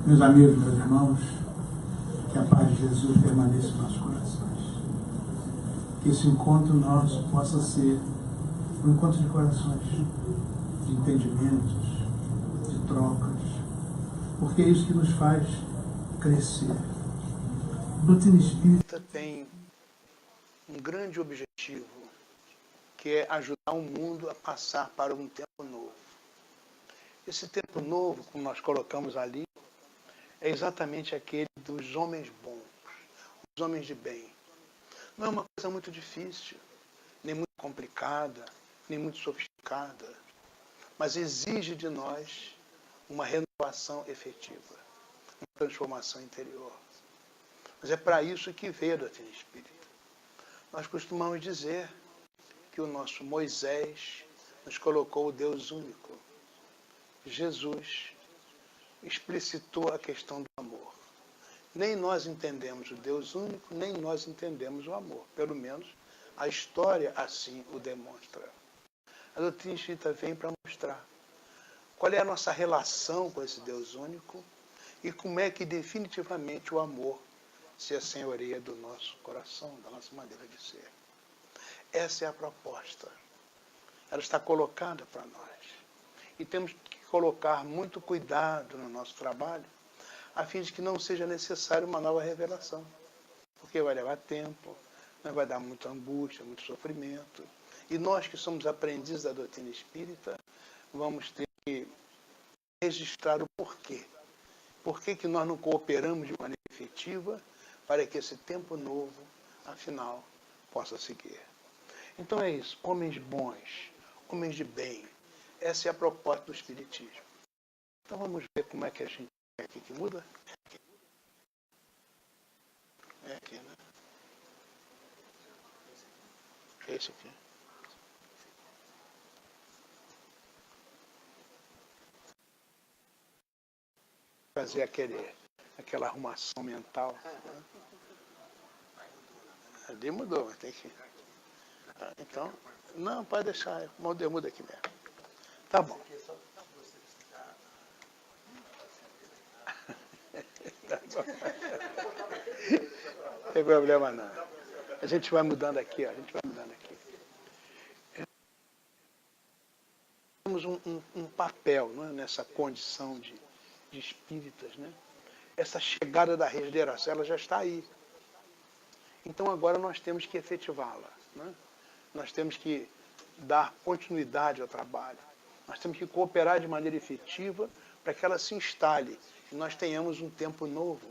Meus amigos, meus irmãos, que a paz de Jesus permaneça em nossos corações. Que esse encontro nosso possa ser um encontro de corações, de entendimentos, de trocas, porque é isso que nos faz crescer. A doutrina espírita tem um grande objetivo, que é ajudar o mundo a passar para um tempo novo. Esse tempo novo, como nós colocamos ali, é exatamente aquele dos homens bons, os homens de bem. Não é uma coisa muito difícil, nem muito complicada, nem muito sofisticada, mas exige de nós uma renovação efetiva, uma transformação interior. Mas é para isso que veio a doutrina espírita. Nós costumamos dizer que o nosso Moisés nos colocou o Deus único. Jesus explicitou a questão do amor. Nem nós entendemos o Deus único, nem nós entendemos o amor. Pelo menos a história assim o demonstra. A doutrina espírita vem para mostrar qual é a nossa relação com esse Deus único e como é que definitivamente o amor se assenhoreia do nosso coração, da nossa maneira de ser. Essa é a proposta. Ela está colocada para nós. E temos que colocar muito cuidado no nosso trabalho, a fim de que não seja necessário uma nova revelação. Porque vai levar tempo, vai dar muita angústia, muito sofrimento. E nós que somos aprendizes da doutrina espírita, vamos ter que registrar o porquê. Por que nós não cooperamos de maneira efetiva para que esse tempo novo, afinal, possa seguir. Então é isso, homens bons, homens de bem. Essa é a proposta do Espiritismo. Então vamos ver como é que a gente... É aqui que muda? É aqui, né? É esse aqui. Fazer aquela arrumação mental. Ali mudou, mas tem que... Então, não, pode deixar, muda aqui mesmo. Tá bom. Tá bom. Não tem problema não. A gente vai mudando aqui, ó, a gente vai mudando aqui. Temos um papel, não é, nessa condição de espíritas, né? Essa chegada da regeneração, ela já está aí. Então agora nós temos que efetivá-la, né? Nós temos que dar continuidade ao trabalho. Nós temos que cooperar de maneira efetiva para que ela se instale e nós tenhamos um tempo novo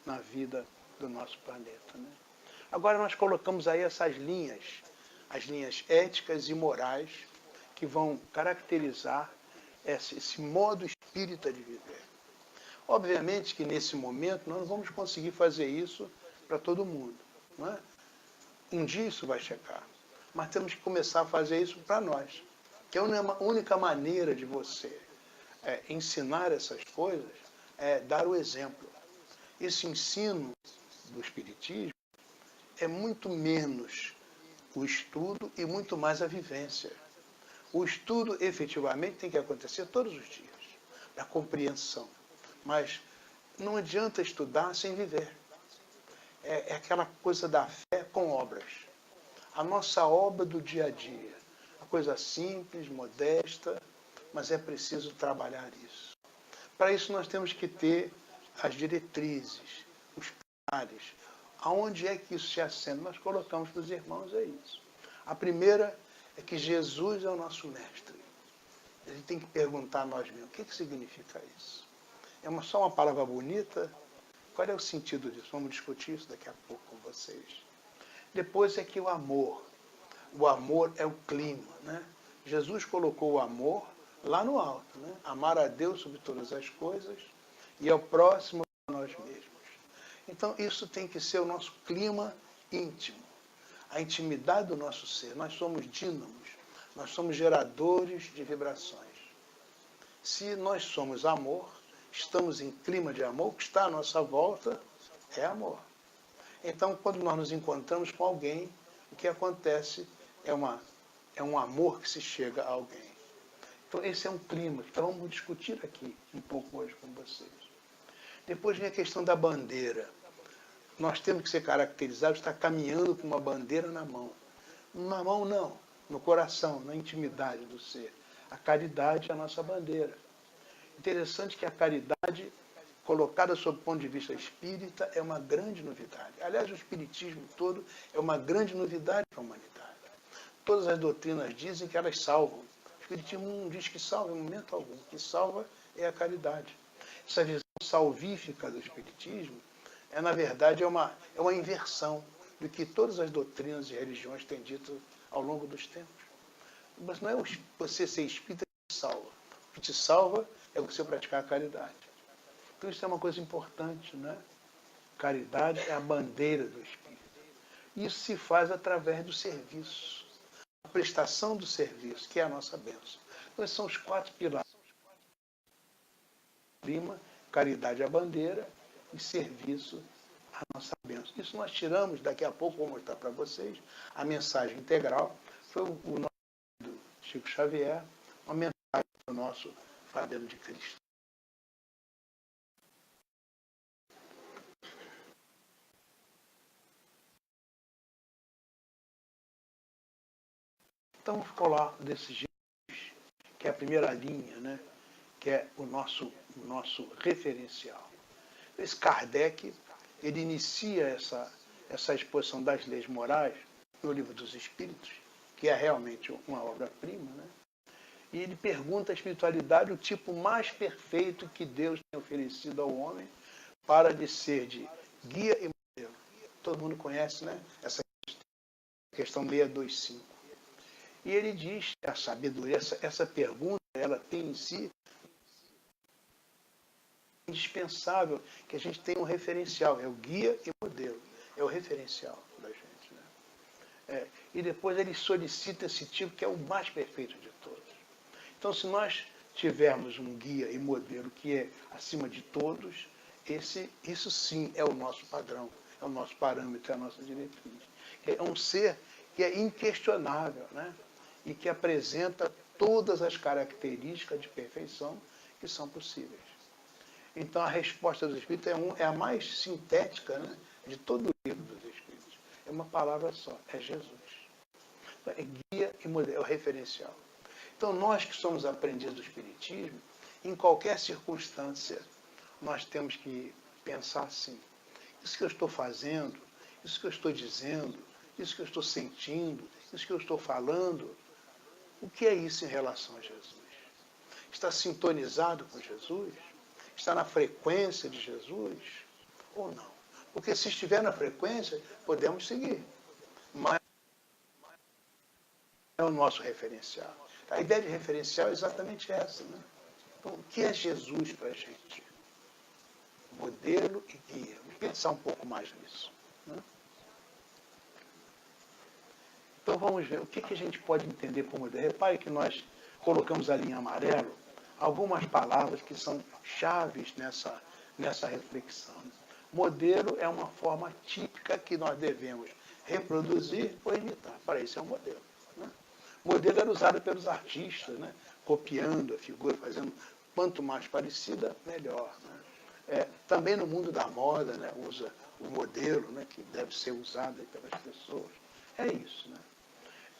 na vida do nosso planeta, né? Agora nós colocamos aí essas linhas, as linhas éticas e morais que vão caracterizar esse modo espírita de viver. Obviamente que nesse momento nós não vamos conseguir fazer isso para todo mundo, não é? Um dia isso vai chegar, mas temos que começar a fazer isso para nós, que é a única maneira de você ensinar essas coisas é dar o exemplo. Esse ensino do Espiritismo é muito menos o estudo e muito mais a vivência. O estudo efetivamente tem que acontecer todos os dias, da compreensão. Mas não adianta estudar sem viver. É aquela coisa da fé com obras. A nossa obra do dia a dia. Uma coisa simples, modesta, mas é preciso trabalhar isso. Para isso nós temos que ter as diretrizes, os pilares. Aonde é que isso se assenta? Nós colocamos para os irmãos isso. A primeira é que Jesus é o nosso mestre. A gente tem que perguntar a nós mesmos, o que significa isso? É só uma palavra bonita? Qual é o sentido disso? Vamos discutir isso daqui a pouco com vocês. Depois é que o amor é o clima, né? Jesus colocou o amor lá no alto, né? Amar a Deus sobre todas as coisas e ao próximo a nós mesmos. Então isso tem que ser o nosso clima íntimo, a intimidade do nosso ser. Nós somos dínamos, nós somos geradores de vibrações. Se nós somos amor, estamos em clima de amor, o que está à nossa volta é amor. Então, quando nós nos encontramos com alguém, o que acontece é um amor que se chega a alguém. Então, esse é um clima. Então, vamos discutir aqui um pouco hoje com vocês. Depois vem a questão da bandeira. Nós temos que ser caracterizados, estar caminhando com uma bandeira na mão. Na mão não, no coração, na intimidade do ser. A caridade é a nossa bandeira. Interessante que a caridade, colocada sob o ponto de vista espírita, é uma grande novidade. Aliás, o espiritismo todo é uma grande novidade para a humanidade. Todas as doutrinas dizem que elas salvam. O espiritismo não diz que salva em momento algum. O que salva é a caridade. Essa visão salvífica do espiritismo na verdade, é uma inversão do que todas as doutrinas e religiões têm dito ao longo dos tempos. Mas não é você ser espírita que te salva. O que te salva é você praticar a caridade. Então isso é uma coisa importante, né? Caridade é a bandeira do espírito. Isso se faz através do serviço. A prestação do serviço, que é a nossa bênção. Então esses são os 4 pilares. Prima, caridade é a bandeira e serviço a nossa bênção. Isso nós tiramos, daqui a pouco vou mostrar para vocês, a mensagem integral. Foi o nosso do Chico Xavier, uma mensagem do nosso Fabiano de Cristo. Então vamos falar desse Jesus, que é a primeira linha, né? Que é o nosso referencial. Esse Kardec, ele inicia essa exposição das leis morais no Livro dos Espíritos, que é realmente uma obra-prima, né? E ele pergunta à espiritualidade o tipo mais perfeito que Deus tem oferecido ao homem para lhe ser de guia e modelo. Todo mundo conhece, né? Essa questão 625. E ele diz, a sabedoria, essa pergunta, ela tem em si indispensável que a gente tenha um referencial, é o guia e modelo, é o referencial da gente, né? E depois ele solicita esse tipo que é o mais perfeito de todos. Então, se nós tivermos um guia e modelo que é acima de todos, isso sim é o nosso padrão, é o nosso parâmetro, é a nossa diretriz. É um ser que é inquestionável, né? E que apresenta todas as características de perfeição que são possíveis. Então, a resposta dos Espíritos é a mais sintética, né, de todo o livro dos Espíritos. É uma palavra só, é Jesus. Então, é guia e modelo, é o referencial. Então, nós que somos aprendizes do Espiritismo, em qualquer circunstância, nós temos que pensar assim: isso que eu estou fazendo, isso que eu estou dizendo, isso que eu estou sentindo, isso que eu estou falando, o que é isso em relação a Jesus? Está sintonizado com Jesus? Está na frequência de Jesus ou não? Porque se estiver na frequência, podemos seguir. Mas é o nosso referencial. A ideia de referencial é exatamente essa, né? Então, o que é Jesus para a gente? Modelo e guia. Vamos pensar um pouco mais nisso, né? Então vamos ver o que a gente pode entender por modelo. Repare que nós colocamos ali em amarelo algumas palavras que são chaves nessa reflexão. Modelo é uma forma típica que nós devemos reproduzir ou imitar. Para isso é um modelo, né? Modelo era usado pelos artistas, né? Copiando a figura, fazendo quanto mais parecida, melhor, né? Também no mundo da moda, né? Usa o modelo, né? Que deve ser usado pelas pessoas. É isso, né?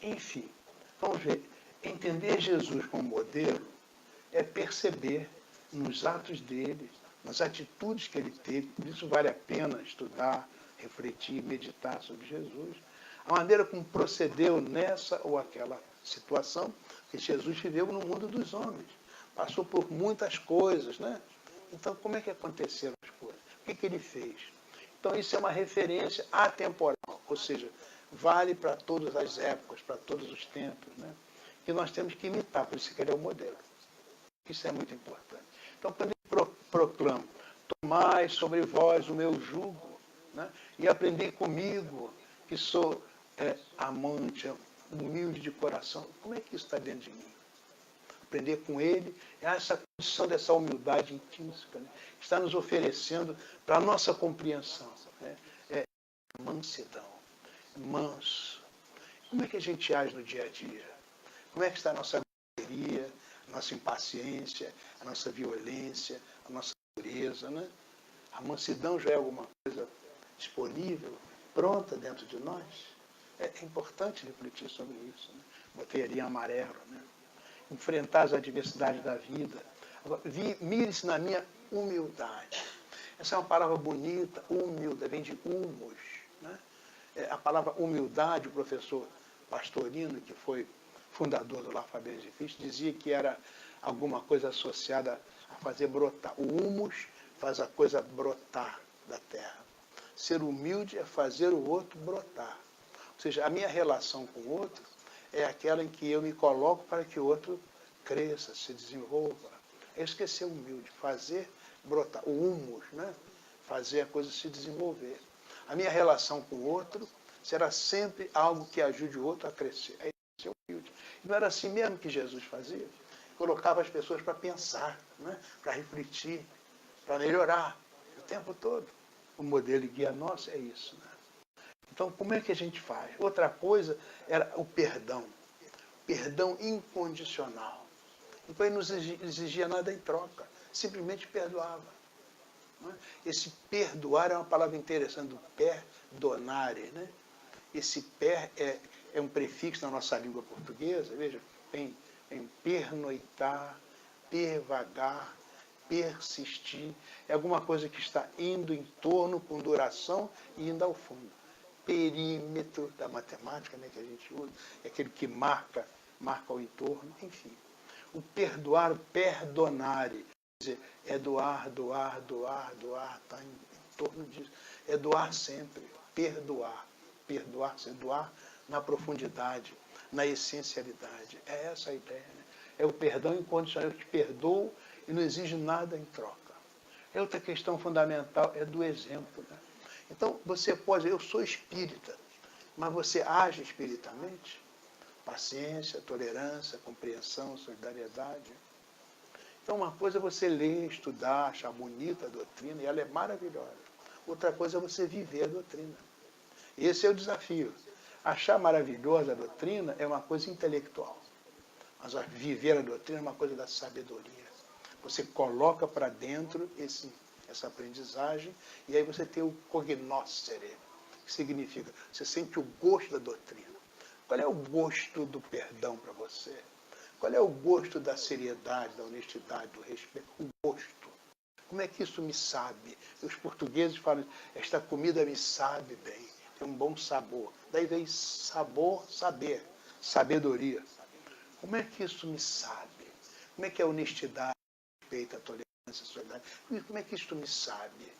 Enfim, vamos ver. Entender Jesus como modelo é perceber nos atos dele, nas atitudes que ele teve, por isso vale a pena estudar, refletir, meditar sobre Jesus, a maneira como procedeu nessa ou aquela situação, que Jesus viveu no mundo dos homens, passou por muitas coisas, né? Então, como é que aconteceram as coisas? O que ele fez? Então, isso é uma referência atemporal, ou seja, vale para todas as épocas, para todos os tempos, né? Que nós temos que imitar, por isso que ele é o modelo. Isso é muito importante. Então, quando ele proclama, tomai sobre vós o meu jugo, né? E aprendei comigo, que sou amante, humilde de coração. Como é que isso está dentro de mim? Aprender com ele é essa condição dessa humildade intrínseca, né? Está nos oferecendo para a nossa compreensão, né? Mansidão, manso. Como é que a gente age no dia a dia? Como é que está a nossa grosseria, a nossa impaciência, a nossa violência, a nossa dureza, né? A mansidão já é alguma coisa disponível, pronta dentro de nós. É importante refletir sobre isso. Né? Botei ali em amarelo. Né? Enfrentar as adversidades da vida. Mire-se na minha humildade. Essa é uma palavra bonita, humilde, vem de humus. Né? A palavra humildade, o professor Pastorino, que foi fundador do Alfabeto Difícil, dizia que era alguma coisa associada a fazer brotar. O humus faz a coisa brotar da terra. Ser humilde é fazer o outro brotar. Ou seja, a minha relação com o outro é aquela em que eu me coloco para que o outro cresça, se desenvolva. É isso que é ser humilde, fazer brotar. O humus, né? Fazer a coisa se desenvolver. A minha relação com o outro será sempre algo que ajude o outro a crescer. É ser humilde. E não era assim mesmo que Jesus fazia? Colocava as pessoas para pensar, né? Para refletir, para melhorar o tempo todo. O modelo e guia nosso é isso. Né? Então, como é que a gente faz? Outra coisa era o perdão. Perdão incondicional. Então, ele não exigia nada em troca. Simplesmente perdoava. Né? Esse perdoar é uma palavra interessante, do perdonare. Né? Esse per é um prefixo na nossa língua portuguesa. Veja, tem pernoitar, pervagar, persistir. É alguma coisa que está indo em torno, com duração e indo ao fundo. Perímetro da matemática, né, que a gente usa, é aquele que marca o entorno, enfim. O perdoar, o perdonare, quer dizer, é doar, está em torno disso. É doar sempre, perdoar sempre, doar na profundidade, na essencialidade. É essa a ideia. Né? É o perdão incondicional, eu te perdoo e não exige nada em troca. Outra questão fundamental é do exemplo. Né? Então, você pode, eu sou espírita, mas você age espiritamente? Paciência, tolerância, compreensão, solidariedade. Então, uma coisa é você ler, estudar, achar bonita a doutrina, e ela é maravilhosa. Outra coisa é você viver a doutrina. Esse é o desafio. Achar maravilhosa a doutrina é uma coisa intelectual. Mas viver a doutrina é uma coisa da sabedoria. Você coloca para dentro essa aprendizagem e aí você tem o cognoscere, que significa, você sente o gosto da doutrina. Qual é o gosto do perdão para você? Qual é o gosto da seriedade, da honestidade, do respeito? O gosto. Como é que isso me sabe? Os portugueses falam, esta comida me sabe bem, tem um bom sabor. Daí vem sabor, saber, sabedoria. Como é que isso me sabe? Como é que é a honestidade, a respeito, a tolerância, a solidariedade? Como é que isso me sabe?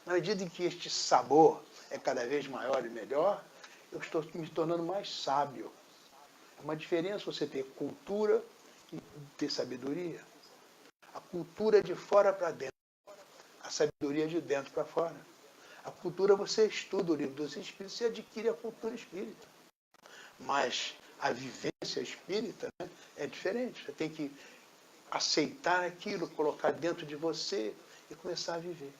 Na medida em que este sabor é cada vez maior e melhor, eu estou me tornando mais sábio. É uma diferença você ter cultura e ter sabedoria. A cultura é de fora para dentro. A sabedoria é de dentro para fora. A cultura você estuda o livro dos Espíritos e adquire a cultura espírita. Mas a vivência espírita, né, é diferente. Você tem que aceitar aquilo, colocar dentro de você e começar a viver.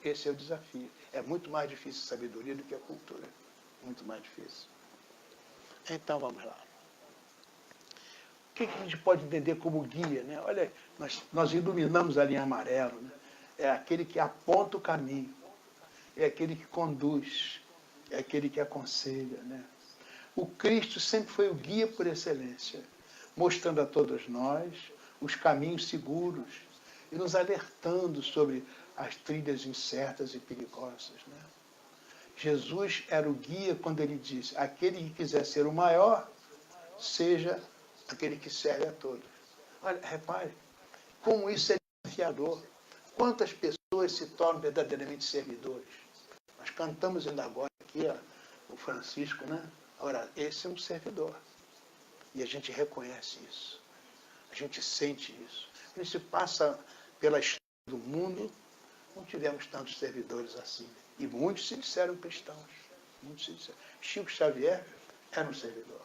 Esse é o desafio. É muito mais difícil a sabedoria do que a cultura. Muito mais difícil. Então, vamos lá. O que a gente pode entender como guia? Né? Olha, nós iluminamos a linha amarela. Né? É aquele que aponta o caminho. É aquele que conduz. É aquele que aconselha. Né? O Cristo sempre foi o guia por excelência, mostrando a todos nós os caminhos seguros e nos alertando sobre as trilhas incertas e perigosas. Né? Jesus era o guia quando ele disse, aquele que quiser ser o maior, seja aquele que serve a todos. Olha, repare, como isso é desafiador. Quantas pessoas se tornam verdadeiramente servidores? Nós cantamos ainda agora aqui, o Francisco, né? Ora, esse é um servidor. E a gente reconhece isso. A gente sente isso. A gente passa pela história do mundo, não tivemos tantos servidores assim. E muitos se disseram cristãos. Muitos se disseram. Chico Xavier era um servidor.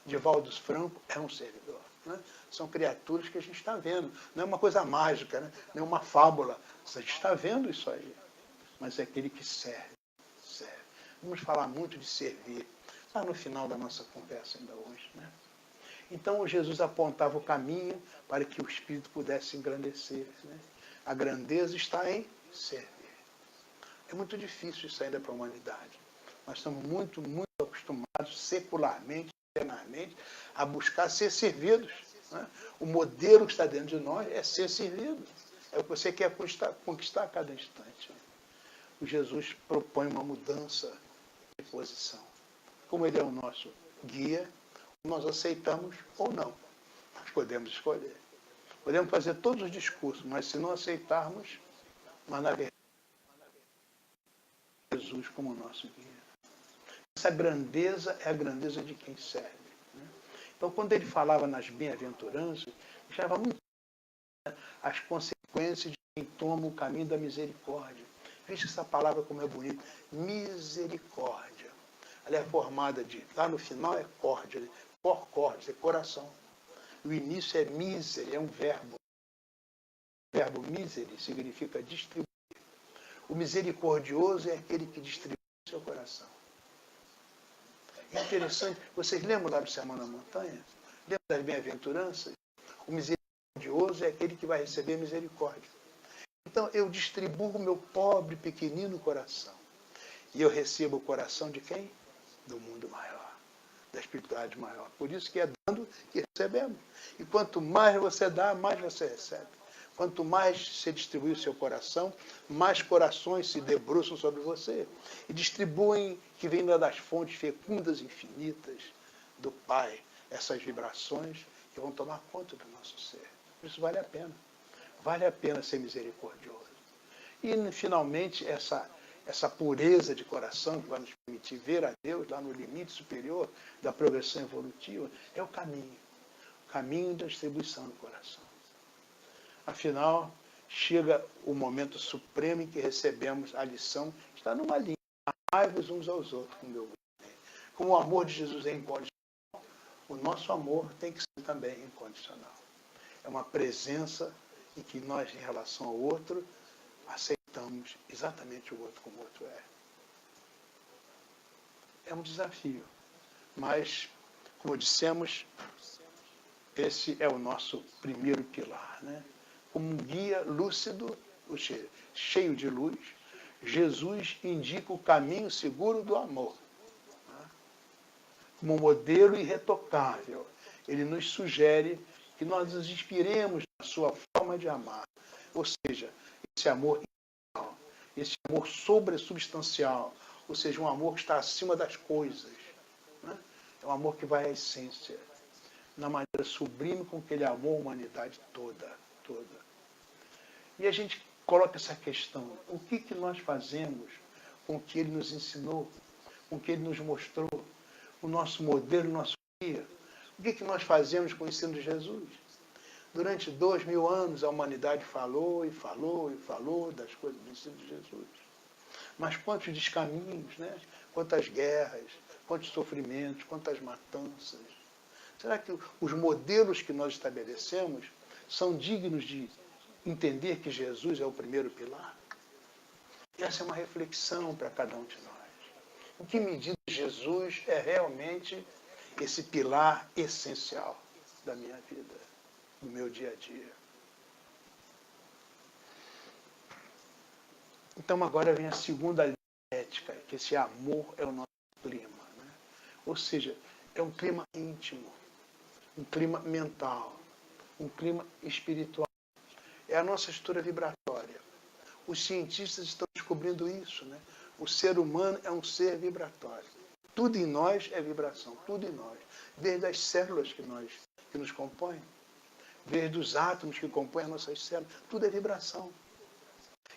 Divaldo Franco era um servidor. Né? São criaturas que a gente está vendo. Não é uma coisa mágica, né? Não é uma fábula. A gente está vendo isso aí. Mas é aquele que serve. Serve. Vamos falar muito de servir. Lá no final da nossa conversa ainda hoje. Né? Então Jesus apontava o caminho para que o espírito pudesse engrandecer. Né? A grandeza está em servir. É muito difícil isso ainda para a humanidade. Nós estamos muito acostumados, secularmente, internamente, a buscar ser servidos. Né? O modelo que está dentro de nós é ser servido. É o que você quer conquistar a cada instante. O Jesus propõe uma mudança de posição. Como ele é o nosso guia, nós aceitamos ou não. Nós podemos escolher. Podemos fazer todos os discursos, mas se não aceitarmos, mas na verdade, Jesus como nosso guia. Essa grandeza é a grandeza de quem serve. Né? Então, quando ele falava nas bem-aventuranças, deixava muito as consequências de quem toma o caminho da misericórdia. Veja essa palavra como é bonita. Misericórdia. Ela é formada de, lá no final é córdia, córdia, é coração. O início é miser, é um verbo. O verbo misere significa distribuir. O misericordioso é aquele que distribui o seu coração. É interessante, vocês lembram lá do Sermão na Montanha? Lembram das bem-aventuranças? O misericordioso é aquele que vai receber misericórdia. Então, eu distribuo o meu pobre, pequenino coração. E eu recebo o coração de quem? Do mundo maior, da espiritualidade maior. Por isso que é dando que recebemos. E quanto mais você dá, mais você recebe. Quanto mais você distribui o seu coração, mais corações se debruçam sobre você. E distribuem, que vem das fontes fecundas infinitas do Pai, essas vibrações que vão tomar conta do nosso ser. Por isso vale a pena. Vale a pena ser misericordioso. E, finalmente, essa pureza de coração que vai nos permitir ver a Deus lá no limite superior da progressão evolutiva, é o caminho da distribuição do coração. Afinal, chega o momento supremo em que recebemos a lição, está numa linha, amai-vos uns aos outros, como o amor de Jesus é incondicional, o nosso amor tem que ser também incondicional. É uma presença em que nós, em relação ao outro, aceitamos exatamente o outro como o outro é. É um desafio, mas, como dissemos, esse é o nosso primeiro pilar, né? Como um guia lúcido, cheio de luz, Jesus indica o caminho seguro do amor. Como um modelo irretocável, ele nos sugere que nós nos inspiremos na sua forma de amar. Ou seja, esse amor integral, esse amor sobresubstancial, ou seja, um amor que está acima das coisas. Né? É um amor que vai à essência, na maneira sublime com que ele amou a humanidade toda. E a gente coloca essa questão, o que nós fazemos com o que ele nos ensinou, com o que ele nos mostrou, o nosso modelo, o nosso guia? O que nós fazemos com o ensino de Jesus? Durante 2000 anos a humanidade falou das coisas do ensino de Jesus. Mas quantos descaminhos, né? Quantas guerras, quantos sofrimentos, quantas matanças. Será que os modelos que nós estabelecemos são dignos de entender que Jesus é o primeiro pilar? Essa é uma reflexão para cada um de nós. Em que medida Jesus é realmente esse pilar essencial da minha vida, do meu dia a dia? Então agora vem a segunda linha ética, que esse amor é o nosso clima. Né? Ou seja, é um clima íntimo, um clima mental, um clima espiritual. É a nossa estrutura vibratória. Os cientistas estão descobrindo isso. Né? O ser humano é um ser vibratório. Tudo em nós é vibração, tudo em nós. Desde as células que nos compõem, desde os átomos que compõem as nossas células, tudo é vibração.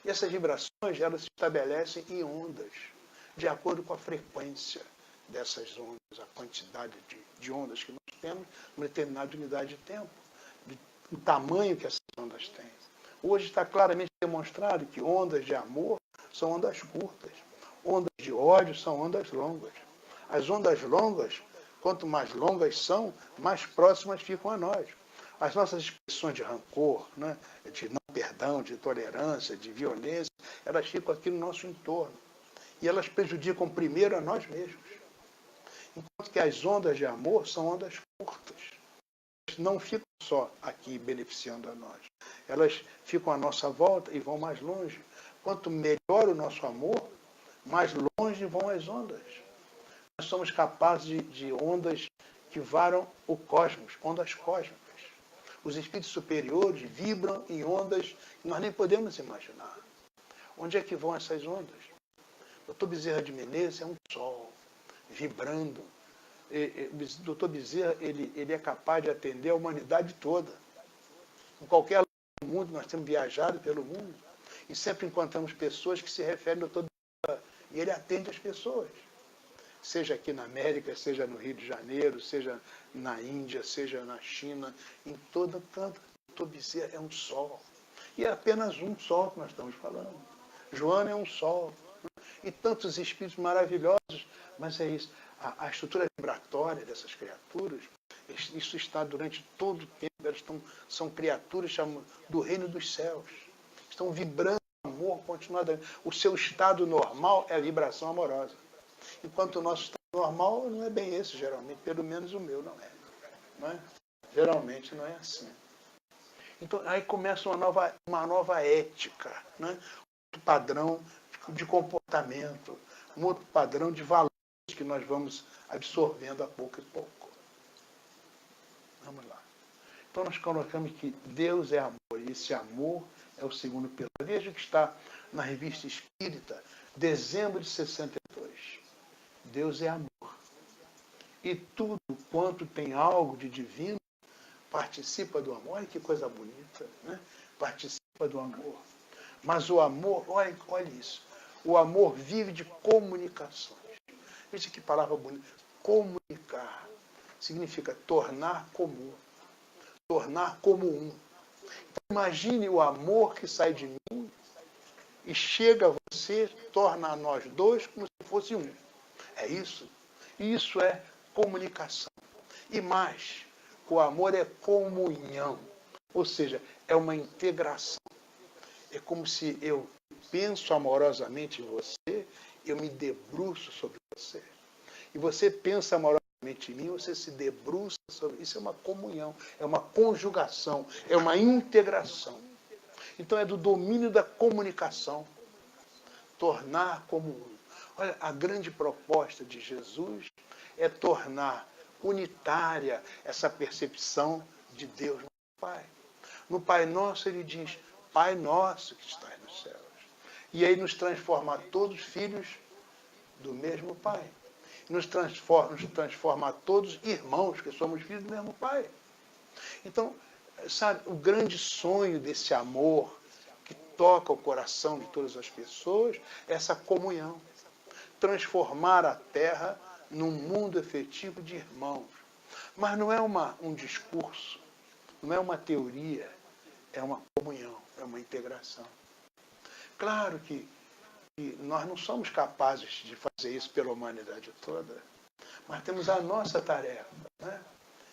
E essas vibrações, elas se estabelecem em ondas, de acordo com a frequência dessas ondas, a quantidade de ondas que nós temos numa determinada unidade de tempo, o tamanho que essas ondas têm. Hoje está claramente demonstrado que ondas de amor são ondas curtas, ondas de ódio são ondas longas. As ondas longas, quanto mais longas são, mais próximas ficam a nós. As nossas expressões de rancor, né, de não perdão, de tolerância, de violência, elas ficam aqui no nosso entorno. E elas prejudicam primeiro a nós mesmos. Enquanto que as ondas de amor são ondas curtas. Elas não ficam só aqui beneficiando a nós. Elas ficam à nossa volta e vão mais longe, Quanto melhor o nosso amor, mais longe vão as ondas. Nós somos capazes de ondas que varam o cosmos, ondas cósmicas. Os espíritos superiores vibram em ondas que nós nem podemos imaginar. Onde é que vão essas ondas? Dr. Bezerra de Menezes é um sol, vibrando. O Dr. Bezerra ele é capaz de atender a humanidade toda. Em qualquer lugar do mundo, nós temos viajado pelo mundo e sempre encontramos pessoas que se referem ao Dr. Bezerra. E ele atende as pessoas. Seja aqui na América, seja no Rio de Janeiro, seja na Índia, seja na China, em todo canto. O Dr. Bezerra é um sol. E é apenas um sol que nós estamos falando. Joana é um sol. E tantos espíritos maravilhosos. Mas é isso. A estrutura vibratória dessas criaturas, isso está durante todo o tempo. Elas são criaturas do reino dos céus. Estão vibrando amor continuadamente. O seu estado normal é a vibração amorosa. Enquanto o nosso estado normal não é bem esse, geralmente. Pelo menos o meu não é. Não é? Geralmente não é assim. Então, aí começa uma nova ética, né? Outro padrão de comportamento, um outro padrão de valores que nós vamos absorvendo a pouco e pouco. Vamos lá. Então, nós colocamos que Deus é amor, e esse amor é o segundo pilar. Veja que está na Revista Espírita, dezembro de 62. Deus é amor. E tudo quanto tem algo de divino participa do amor. Olha que coisa bonita, né? Participa do amor. Mas o amor, olha isso, o amor vive de comunicações. Veja que palavra bonita. Comunicar significa tornar comum, tornar como um. Então, imagine o amor que sai de mim e chega a você, torna a nós dois como se fosse um. É isso? Isso é comunicação. E mais, o amor é comunhão. Ou seja, é uma integração. É como se eu penso amorosamente em você, eu me debruço sobre você. E você pensa amorosamente em mim, você se debruça sobre... Isso é uma comunhão, é uma conjugação, é uma integração. Então é do domínio da comunicação. Tornar como um. Olha, a grande proposta de Jesus é tornar unitária essa percepção de Deus no Pai. No Pai Nosso ele diz, Pai Nosso que estás nos céus. E aí nos transforma todos filhos do mesmo Pai. Nos transforma todos irmãos, que somos filhos do mesmo Pai. Então, sabe, o grande sonho desse amor que toca o coração de todas as pessoas é essa comunhão. Transformar a Terra num mundo efetivo de irmãos. Mas não é um discurso, não é uma teoria, é uma comunhão, é uma integração. Claro que nós não somos capazes de fazer isso pela humanidade toda, mas temos a nossa tarefa. Né?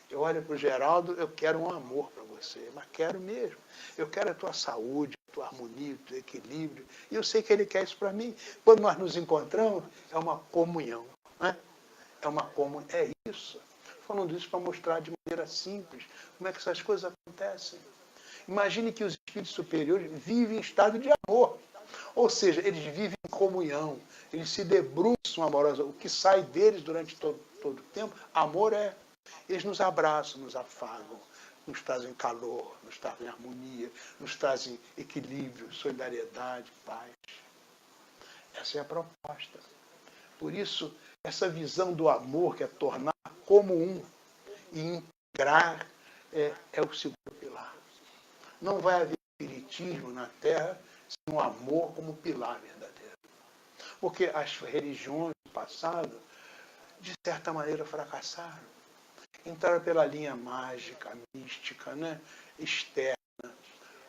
Eu olho para o Geraldo, eu quero um amor para você, mas quero mesmo. Eu quero a tua saúde, a tua harmonia, o teu equilíbrio. E eu sei que ele quer isso para mim. Quando nós nos encontramos, é uma comunhão. Né? É isso. Falando isso para mostrar de maneira simples como é que essas coisas acontecem. Imagine que os espíritos superiores vivem em estado de amor. Ou seja, eles vivem em comunhão. Eles se debruçam amorosa. O que sai deles durante todo o tempo, amor é. Eles nos abraçam, nos afagam, nos trazem calor, nos trazem harmonia, nos trazem equilíbrio, solidariedade, paz. Essa é a proposta. Por isso, essa visão do amor, que é tornar como um e integrar, é o segundo pilar. Não vai haver espiritismo na Terra sem um amor como pilar verdadeiro. Porque as religiões do passado, de certa maneira, fracassaram. Entraram pela linha mágica, mística, né? Externa.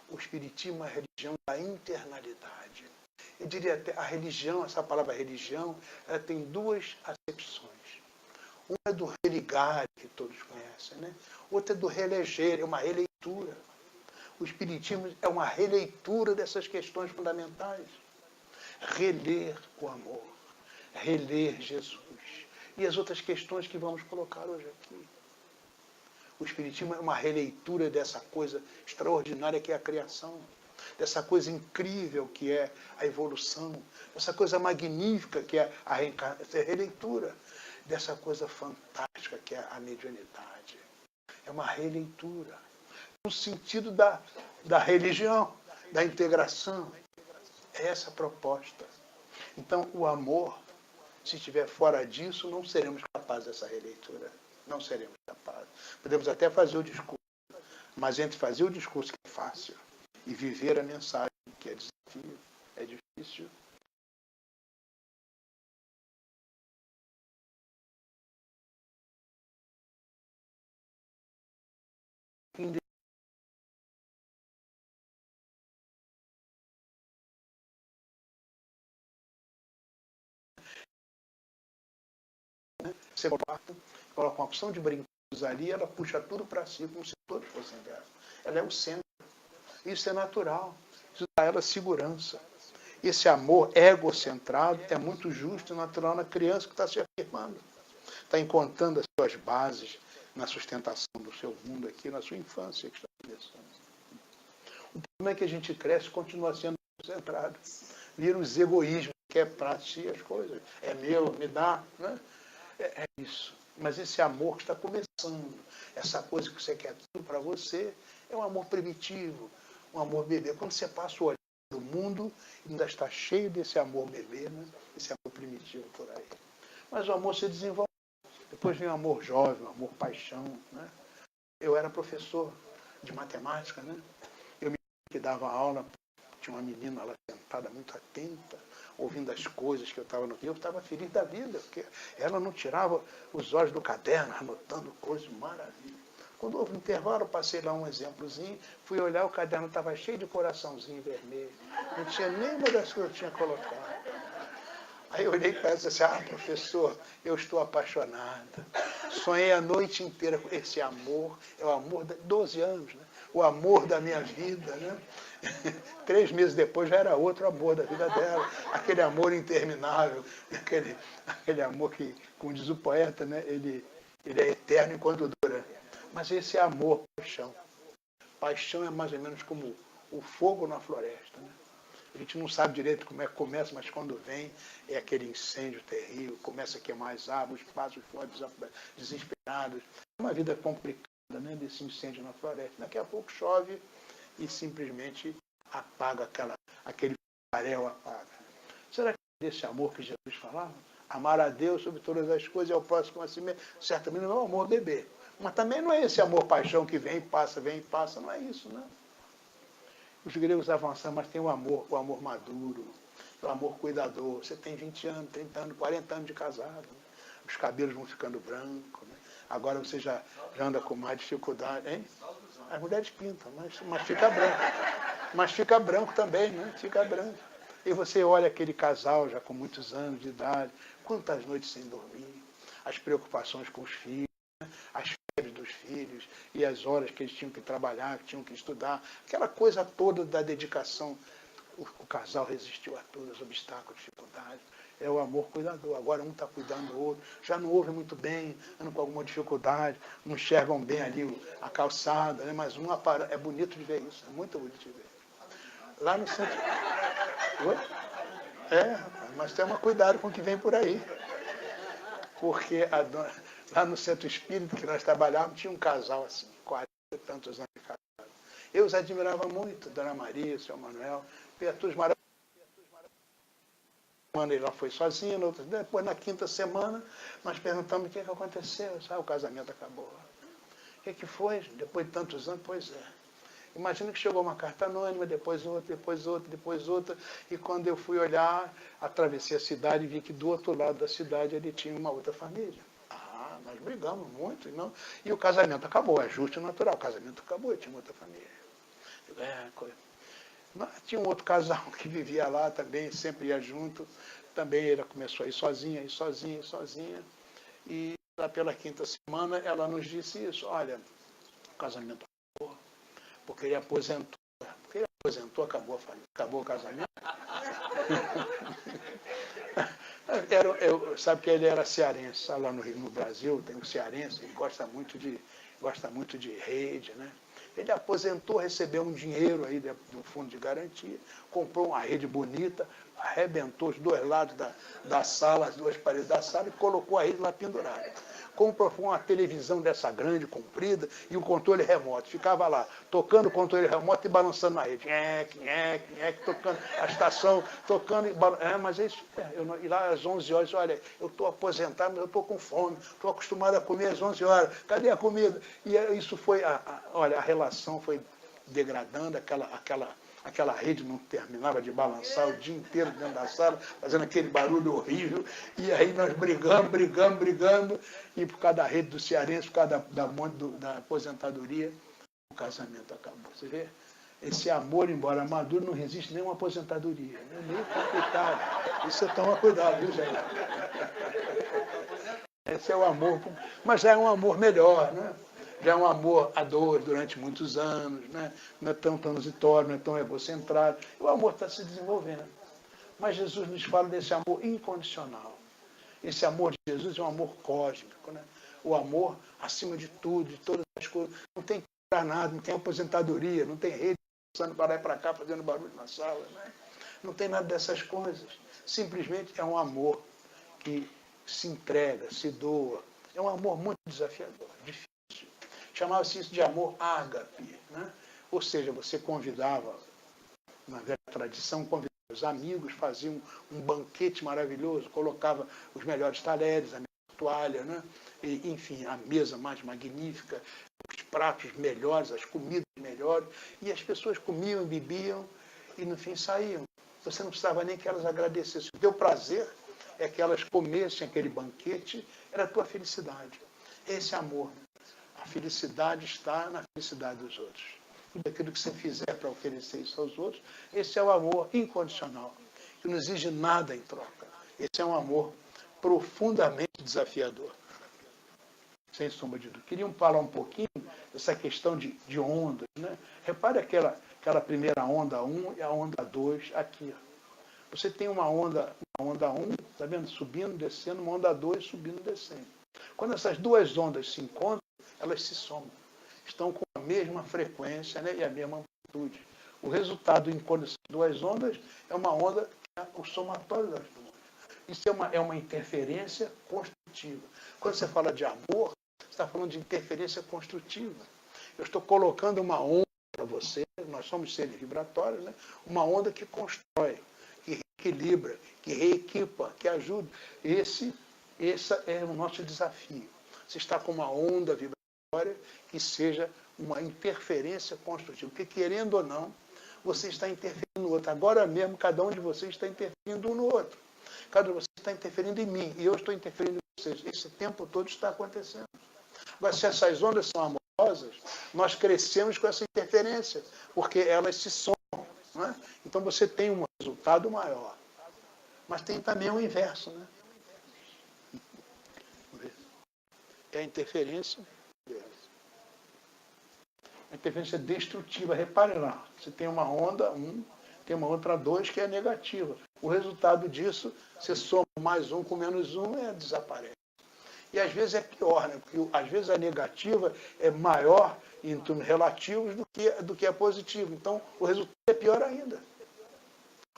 O espiritismo é uma religião da internalidade. Eu diria até a religião, essa palavra religião, ela tem duas acepções. Uma é do religar, que todos conhecem, né? Outra é do releger, é uma releitura. O espiritismo é uma releitura dessas questões fundamentais. Reler o amor, reler Jesus. E as outras questões que vamos colocar hoje aqui. O espiritismo é uma releitura dessa coisa extraordinária que é a criação. dessa coisa incrível que é a evolução, dessa coisa magnífica que é a releitura, dessa coisa fantástica que é a mediunidade. É uma releitura, no sentido da religião, da integração. É essa a proposta. Então, o amor, se estiver fora disso, não seremos capazes dessa releitura. Não seremos capazes. Podemos até fazer o discurso, mas entre fazer o discurso, que é fácil, e viver a mensagem, que é desafio, é difícil. Você coloca uma opção de brinquedos ali, ela puxa tudo para si, como se todos fossem dela. Ela é o centro. Isso é natural. Isso dá a ela segurança. Esse amor egocentrado é muito justo e natural na criança que está se afirmando. Está encontrando as suas bases na sustentação do seu mundo aqui, na sua infância que está começando. O problema é que a gente cresce e continua sendo concentrado. Vira os egoísmos, quer para si as coisas. É meu, me dá. Né? É isso. Mas esse amor que está começando, essa coisa que você quer tudo para você, é um amor primitivo, um amor bebê. Quando você passa o olhar do mundo, ainda está cheio desse amor bebê, né? Esse amor primitivo por aí. Mas o amor se desenvolve. Depois vem o amor jovem, o amor paixão. Né? Eu era professor de matemática, né? Eu me lembro que dava aula, tinha uma menina lá sentada, muito atenta, ouvindo as coisas que eu estava no livro, eu estava feliz da vida, porque ela não tirava os olhos do caderno, anotando coisas, maravilha. Quando houve um intervalo, eu passei lá um exemplozinho, fui olhar, o caderno estava cheio de coraçãozinho vermelho, não tinha nenhuma das que eu tinha colocado. Aí eu olhei para ela e disse assim, professor, eu estou apaixonada. Sonhei a noite inteira com esse amor, é o amor de 12 anos, né? O amor da minha vida, né? 3 meses depois já era outro amor da vida dela, aquele amor interminável, aquele amor que, como diz o poeta, né? ele é eterno enquanto dura. Mas esse é amor, paixão. Paixão é mais ou menos como o fogo na floresta, né? A gente não sabe direito como é que começa, mas quando vem é aquele incêndio terrível, começa a queimar as árvores, passos fortes, desesperados. É uma vida complicada, né, desse incêndio na floresta. Daqui a pouco chove e simplesmente apaga aquele farol, apaga. Será que é desse amor que Jesus falava? Amar a Deus sobre todas as coisas e ao próximo como a si mesmo. Certamente não é o amor bebê. Mas também não é esse amor paixão que vem e passa, não é isso, né? Os gregos avançaram, mas tem o amor maduro, o amor cuidador. Você tem 20 anos, 30 anos, 40 anos de casado, né? Os cabelos vão ficando brancos, né? Agora você já anda com mais dificuldade, hein? As mulheres pintam, mas fica branco. Mas fica branco também, né? Fica branco. E você olha aquele casal já com muitos anos de idade, quantas noites sem dormir, as preocupações com os filhos, né? As febres dos filhos e as horas que eles tinham que trabalhar, que tinham que estudar, aquela coisa toda da dedicação. O casal resistiu a todos os obstáculos, dificuldades. É o amor cuidador. Agora um está cuidando do outro, já não ouve muito bem, andam com alguma dificuldade, não enxergam bem ali a calçada, né? Mas é bonito de ver isso, é muito bonito de ver. Lá no centro. Oi? Mas toma cuidado com o que vem por aí. Porque lá no centro espírita que nós trabalhávamos, tinha um casal assim, 40 e tantos anos de casado. Eu os admirava muito, Dona Maria, Seu Manuel, criaturas maravilhosas. Ele lá foi sozinho, depois na quinta semana, nós perguntamos o que aconteceu. O casamento acabou. O que foi? Depois de tantos anos, pois é. Imagina que chegou uma carta anônima, depois outra, depois outra, depois outra, e quando eu fui olhar, atravessei a cidade e vi que do outro lado da cidade ele tinha uma outra família. Nós brigamos muito, não? E o casamento acabou, é justo e natural, o casamento acabou, eu tinha outra família. Tinha um outro casal que vivia lá também, sempre ia junto, também ela começou a ir sozinha, e lá pela quinta semana ela nos disse isso, olha, o casamento acabou, porque ele aposentou. Porque ele aposentou, acabou o casamento. Sabe que ele era cearense, lá no Brasil, tem um cearense, ele gosta muito de rede, né? Ele aposentou, recebeu um dinheiro aí do fundo de garantia, comprou uma rede bonita, arrebentou os dois lados da sala, as duas paredes da sala e colocou a rede lá pendurada. Comprou uma televisão dessa grande, comprida, e o controle remoto. Ficava lá, tocando o controle remoto e balançando na rede. Tocando a estação, tocando e balançando. Mas é isso. E lá às 11 horas, olha, eu estou aposentado, mas eu estou com fome. Estou acostumado a comer às 11 horas. Cadê a comida? E isso foi, olha, a relação foi degradando, aquela rede não terminava de balançar o dia inteiro dentro da sala, fazendo aquele barulho horrível, e aí nós brigando, e por causa da rede do cearense, por causa da aposentadoria, o casamento acabou. Você vê? Esse amor, embora maduro, não resiste nem uma aposentadoria. É meio complicado. Isso toma cuidado, viu, gente? Esse é o amor, mas já é um amor melhor, né? Já é um amor a dois durante muitos anos, né? Não é tão transitório, não é tão egocentrado. O amor está se desenvolvendo. Mas Jesus nos fala desse amor incondicional. Esse amor de Jesus é um amor cósmico, né? O amor acima de tudo, de todas as coisas. Não tem que comprar nada, não tem aposentadoria, não tem rede passando para lá e para cá, fazendo barulho na sala, né? Não tem nada dessas coisas. Simplesmente é um amor que se entrega, se doa. É um amor muito desafiador, difícil. Chamava-se isso de amor ágape, né? Ou seja, você convidava, na velha tradição, convidava os amigos, fazia um banquete maravilhoso, colocava os melhores talheres, a melhor toalha, né? E, enfim, a mesa mais magnífica, os pratos melhores, as comidas melhores, e as pessoas comiam, bebiam e no fim saíam. Você não precisava nem que elas agradecessem. O teu prazer é que elas comessem aquele banquete, era a tua felicidade. Esse amor. A felicidade está na felicidade dos outros. Tudo aquilo que você fizer para oferecer isso aos outros, esse é o amor incondicional, que não exige nada em troca. Esse é um amor profundamente desafiador. Sem sombra de dúvida. Queriam falar um pouquinho dessa questão de ondas, né? Repare aquela primeira onda 1 e a onda 2 aqui. Você tem uma onda 1, está vendo? Subindo, descendo, uma onda 2 subindo, descendo. Quando essas duas ondas se encontram, elas se somam. Estão com a mesma frequência, né, e a mesma amplitude. O resultado em dessas duas ondas é uma onda que é o somatório das duas. Isso é uma interferência construtiva. Quando você fala de amor, você está falando de interferência construtiva. Eu estou colocando uma onda para você, nós somos seres vibratórios, né? Uma onda que constrói, que reequilibra, que reequipa, que ajuda. Esse é o nosso desafio. Você está com uma onda vibratória que seja uma interferência construtiva. Porque, querendo ou não, você está interferindo no outro. Agora mesmo, cada um de vocês está interferindo um no outro. Cada um de vocês está interferindo em mim. E eu estou interferindo em vocês. Esse tempo todo está acontecendo. Agora, se essas ondas são amorosas, nós crescemos com essa interferência. Porque elas se somam. Não é? Então, você tem um resultado maior. Mas tem também o inverso. Né? É a interferência. A interferência destrutiva. Repare lá, você tem uma onda 1, tem uma outra 2 que é negativa. O resultado disso, você soma mais 1 com menos 1, desaparece. E às vezes é pior, né? Porque às vezes a negativa é maior em termos relativos do que a positiva. Então, o resultado é pior ainda.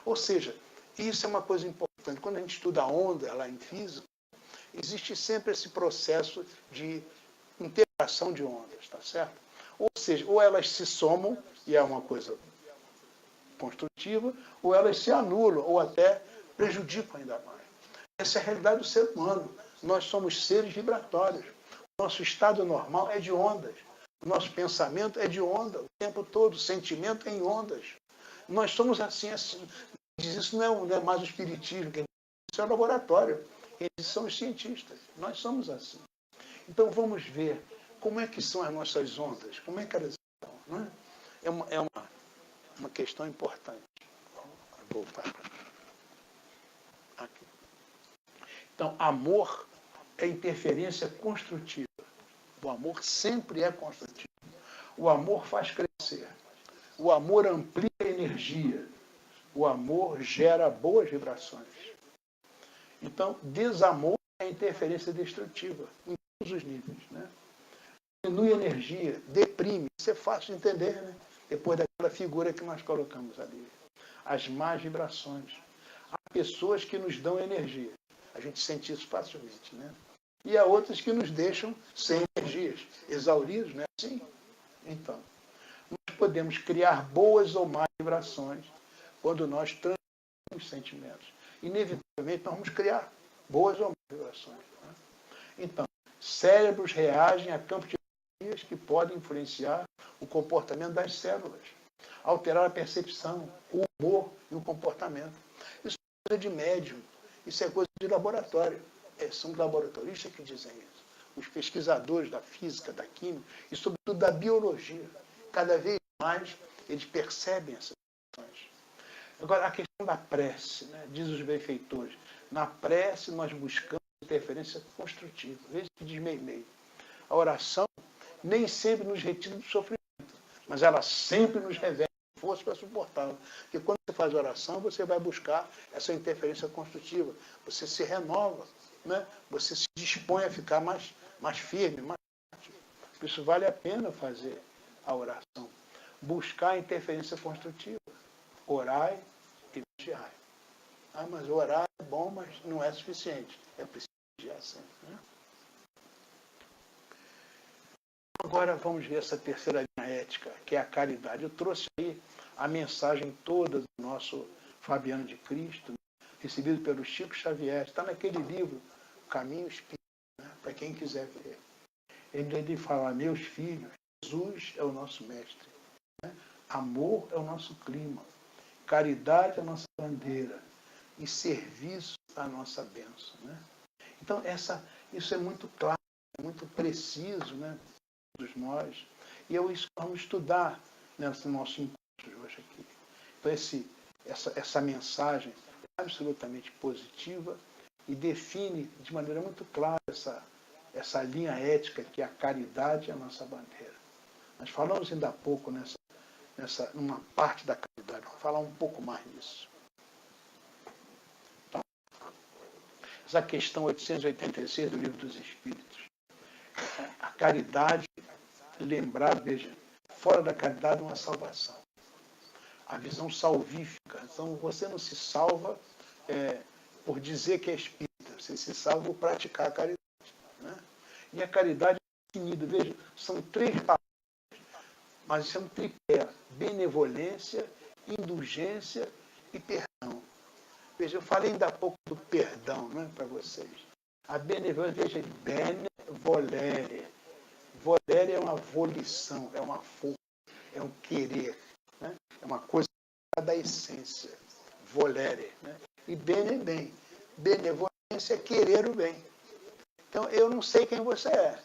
Ou seja, isso é uma coisa importante. Quando a gente estuda a onda lá em física, existe sempre esse processo de interação de ondas, tá certo? Ou seja, ou elas se somam, e é uma coisa construtiva, ou elas se anulam, ou até prejudicam ainda mais. Essa é a realidade do ser humano. Nós somos seres vibratórios. O nosso estado normal é de ondas. O nosso pensamento é de onda o tempo todo. O sentimento é em ondas. Nós somos assim. Isso não é mais o espiritismo, isso é o laboratório. Eles são os cientistas. Nós somos assim. Então vamos ver como é que são as nossas ondas, como é que elas estão. Não é? É uma questão importante. Vou voltar aqui. Então, amor é interferência construtiva. O amor sempre é construtivo. O amor faz crescer. O amor amplia a energia. O amor gera boas vibrações. Então, desamor é interferência destrutiva, em todos os níveis. Né? diminui a energia, deprime. Isso é fácil de entender, né? Depois daquela figura que nós colocamos ali. As más vibrações. Há pessoas que nos dão energia. A gente sente isso facilmente, né? E há outras que nos deixam sem energias, exauridos, não é assim? Então, nós podemos criar boas ou más vibrações quando nós transformamos os sentimentos. Inevitavelmente, nós vamos criar boas ou más vibrações. Né? Então, cérebros reagem a campos de energias que podem influenciar o comportamento das células, alterar a percepção, o humor e o comportamento. Isso é coisa de médium, isso é coisa de laboratório. São laboratoristas que dizem isso. Os pesquisadores da física, da química e, sobretudo, da biologia. Cada vez mais eles percebem essas questões. Agora, a questão da prece, né? Diz os benfeitores, na prece nós buscamos interferência construtiva. Veja que diz meio. A oração nem sempre nos retira do sofrimento, mas ela sempre nos revela força para suportá-lo. Porque quando você faz oração, você vai buscar essa interferência construtiva. Você se renova, né? Você se dispõe a ficar mais firme, mais forte. Por isso vale a pena fazer a oração. Buscar a interferência construtiva. Orai e vigiai. Mas orar é bom, mas não é suficiente. É preciso vigiar sempre. Né? Agora vamos ver essa terceira linha ética, que é a caridade. Eu trouxe aí a mensagem toda do nosso Fabiano de Cristo, recebido pelo Chico Xavier. Está naquele livro, Caminho Espírita, né? Para quem quiser ver. Ele fala, meus filhos, Jesus é o nosso mestre. Né? Amor é o nosso clima. Caridade é a nossa bandeira. E serviço é a nossa bênção. Né? Então, isso é muito claro, é muito preciso, né? Todos nós. E é isso que vamos estudar nesse nosso encontro de hoje aqui. Então, essa mensagem é absolutamente positiva e define de maneira muito clara essa linha ética que é a caridade é a nossa bandeira. Nós falamos ainda há pouco numa parte da caridade. Vamos falar um pouco mais disso. Então, essa questão 886 do Livro dos Espíritos. A caridade, lembrar, veja, fora da caridade não há salvação. A visão salvífica. Então, você não se salva por dizer que é espírita, você se salva por praticar a caridade. Né? E a caridade é definida, veja, são 3 palavras, mas isso é um tripé: benevolência, indulgência e perdão. Veja, eu falei ainda há pouco do perdão, né, para vocês. A benevolência, veja, benevolere. Volere é uma volição, é uma força, é um querer, né? É uma coisa da essência. Volere. Né? E bene é bem. Benevolência é querer o bem. Então, eu não sei quem você é,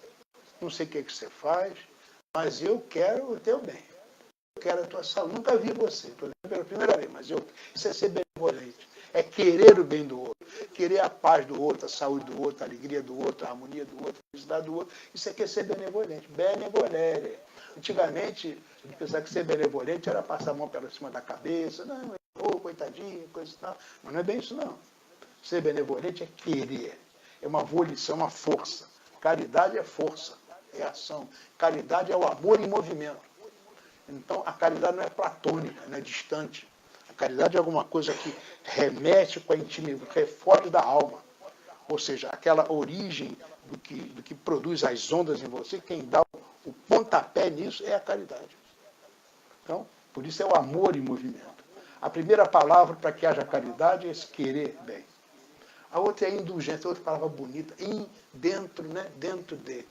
não sei o que você faz, mas eu quero o teu bem. Eu quero a tua saúde. Nunca vi você, estou vendo pela primeira vez, mas isso é ser benevolente. É querer o bem do outro, querer a paz do outro, a saúde do outro, a alegria do outro, a harmonia do outro, a felicidade do outro. Isso é ser benevolente. Benevolere. Antigamente, a gente pensava que ser benevolente era passar a mão pela cima da cabeça, não, coitadinho, coisa e tal. Mas não é bem isso, não. Ser benevolente é querer. É uma volição, é uma força. Caridade é força, é ação. Caridade é o amor em movimento. Então, a caridade não é platônica, não é distante. A caridade é alguma coisa que remete com a intimidade, reforço da alma. Ou seja, aquela origem do que produz as ondas em você, quem dá o pontapé nisso é a caridade. Então, por isso é o amor em movimento. A primeira palavra para que haja caridade é esse querer bem. A outra é indulgência, outra palavra bonita, dentro, né? Dentro de.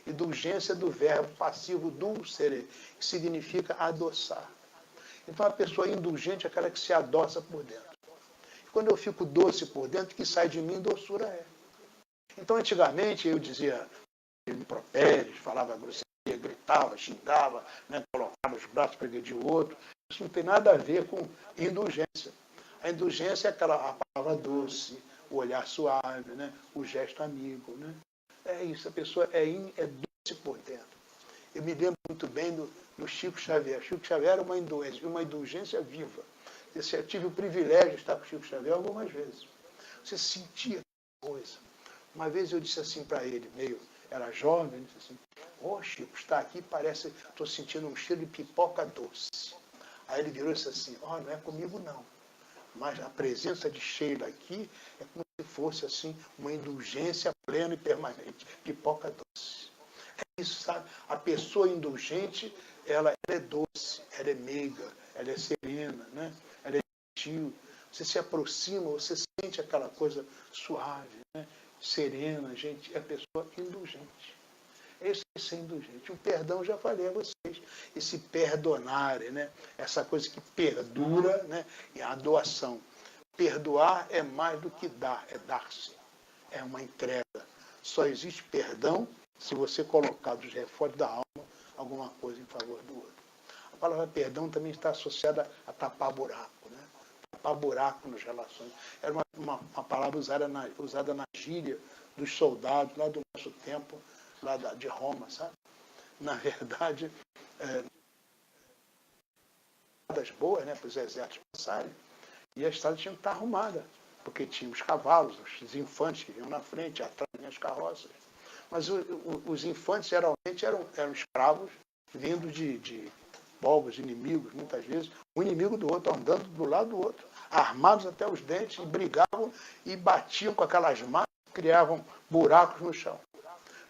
Indulgência do verbo passivo dulcere, que significa adoçar. Então, a pessoa indulgente é aquela que se adoça por dentro. E quando eu fico doce por dentro, que sai de mim, doçura é. Então, antigamente, eu dizia impropérios, falava grosseria, gritava, xingava, né, colocava os braços para agredir o outro. Isso não tem nada a ver com indulgência. A indulgência é aquela palavra doce, o olhar suave, né, o gesto amigo. Né? É isso, a pessoa é doce por dentro. Eu me lembro muito bem do Chico Xavier. Chico Xavier era uma indulgência viva. Eu tive o privilégio de estar com o Chico Xavier algumas vezes. Você sentia coisa. Uma vez eu disse assim para ele, era jovem, disse assim, Ô, Chico, está aqui, parece, estou sentindo um cheiro de pipoca doce. Aí ele virou e disse assim, ó, não é comigo não. Mas a presença de Sheila aqui é como se fosse assim uma indulgência plena e permanente. Pipoca doce. É isso, sabe? A pessoa indulgente, ela é doce, ela é meiga, ela é serena, né? Ela é gentil. Você se aproxima, você sente aquela coisa suave, né? Serena, gente, é a pessoa indulgente. Esse é ser indulgente. O perdão, já falei a vocês, esse perdonare, né? Essa coisa que perdura, né? E a doação. Perdoar é mais do que dar, é dar-se. É uma entrega. Só existe perdão se você colocar dos refórios da alma alguma coisa em favor do outro. A palavra perdão também está associada a tapar buraco, né? Tapar buraco nas relações. Era uma palavra usada na gíria dos soldados lá do nosso tempo, lá de Roma, sabe? Na verdade, das boas, né, para os exércitos passarem, e a estrada tinha que estar arrumada, porque tinha os cavalos, os infantes que vinham na frente, atrás vinham as carroças. Mas os infantes geralmente eram escravos, vindo de povos inimigos, muitas vezes, um inimigo do outro, andando do lado do outro, armados até os dentes, e brigavam e batiam com aquelas máquinas, criavam buracos no chão.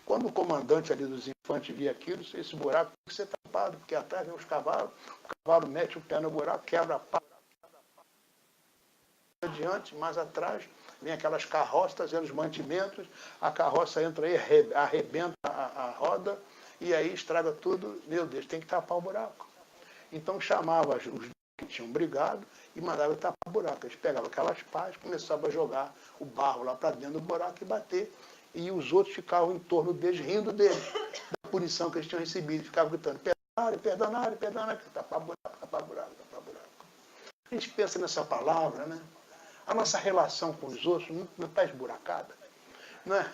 Quando o comandante ali dos infantes via aquilo, esse buraco tem que ser tapado, porque atrás vem os cavalos, o cavalo mete o pé no buraco, quebra a pata. Adiante, mais atrás, vem aquelas carroças trazendo os mantimentos, a carroça entra aí, arrebenta a roda, e aí estraga tudo. Meu Deus, tem que tapar o buraco. Então chamava os que tinham brigado e mandava tapar o buraco. Eles pegavam aquelas pás, começavam a jogar o barro lá para dentro do buraco e bater. E os outros ficavam em torno deles, rindo deles, da punição que eles tinham recebido. Ficavam gritando, perdonare, tapar buraco, tapar buraco, tapar buraco. A gente pensa nessa palavra, né? A nossa relação com os outros não está esburacada. Não é?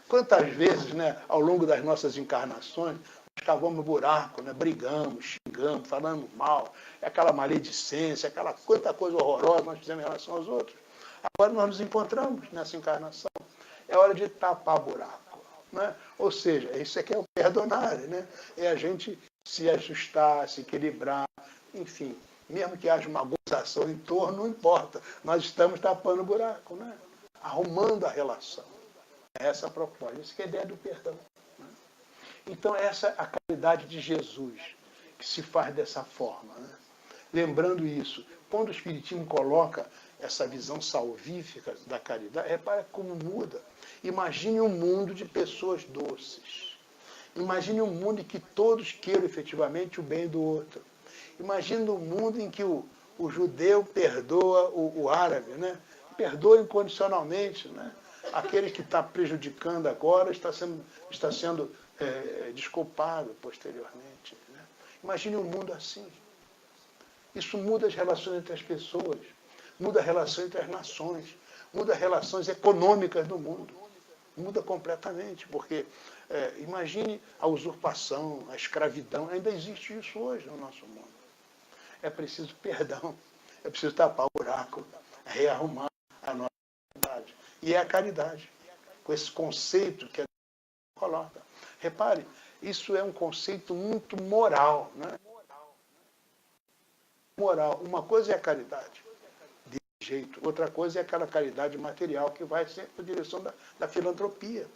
Quantas vezes, né, ao longo das nossas encarnações, nós cavamos buraco, né, brigamos, xingamos, falamos mal, aquela maledicência, aquela quanta coisa horrorosa nós fizemos em relação aos outros. Agora nós nos encontramos nessa encarnação. É hora de tapar buraco. Né? Ou seja, isso aqui é o perdonar, né? É a gente se ajustar, se equilibrar, enfim. Mesmo que haja uma gozação em torno, não importa. Nós estamos tapando o buraco, né? Arrumando a relação. Essa é a proposta, essa é a ideia do perdão. Né? Então, essa é a caridade de Jesus, que se faz dessa forma. Né? Lembrando isso, quando o Espiritismo coloca essa visão salvífica da caridade, repara como muda. Imagine um mundo de pessoas doces. Imagine um mundo em que todos queiram efetivamente o bem do outro. Imagine um mundo em que o judeu perdoa o árabe, né? Perdoa incondicionalmente, né? Aquele que está prejudicando agora está sendo desculpado posteriormente. Né? Imagine um mundo assim. Isso muda as relações entre as pessoas, muda a relação entre as nações, muda as relações econômicas do mundo. Muda completamente, porque imagine a usurpação, a escravidão, ainda existe isso hoje no nosso mundo. É preciso perdão, é preciso tapar o buraco, rearrumar a nossa caridade. E é a caridade, com esse conceito que a coloca. Repare, isso é um conceito muito moral, né? Moral. Uma coisa é a caridade, de jeito. Outra coisa é aquela caridade material que vai sempre na direção da filantropia,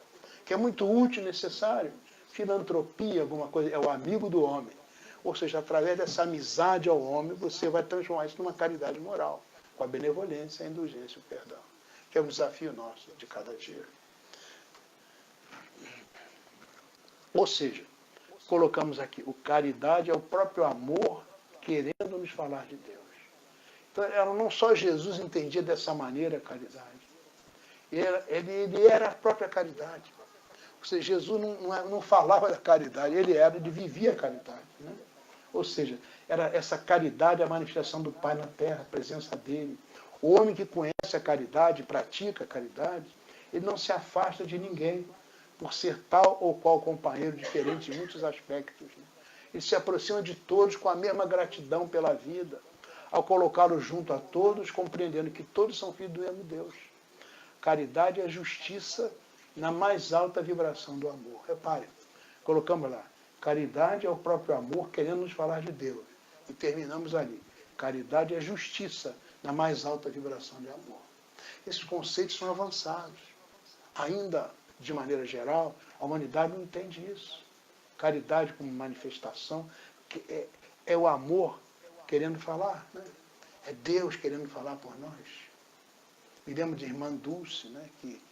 que é muito útil e necessário. Filantropia, alguma coisa, é o amigo do homem. Ou seja, através dessa amizade ao homem, você vai transformar isso numa caridade moral, com a benevolência, a indulgência e o perdão, que é um desafio nosso de cada dia. Ou seja, colocamos aqui, o caridade é o próprio amor querendo nos falar de Deus. Então, não só Jesus entendia dessa maneira a caridade, ele era a própria caridade. Ou seja, Jesus não falava da caridade, ele vivia a caridade. Né? Ou seja, era essa caridade a manifestação do Pai na terra, a presença dele. O homem que conhece a caridade, pratica a caridade, ele não se afasta de ninguém, por ser tal ou qual companheiro diferente em muitos aspectos. Né? Ele se aproxima de todos com a mesma gratidão pela vida, ao colocá-los junto a todos, compreendendo que todos são filhos do mesmo Deus. Caridade é justiça na mais alta vibração do amor. Repare, Colocamos lá, caridade é o próprio amor querendo nos falar de Deus. E terminamos ali. Caridade é justiça na mais alta vibração de amor. Esses conceitos são avançados. Ainda, de maneira geral, a humanidade não entende isso. Caridade como manifestação é o amor querendo falar, né? É Deus querendo falar por nós. Me lembro de irmã Dulce, né? Que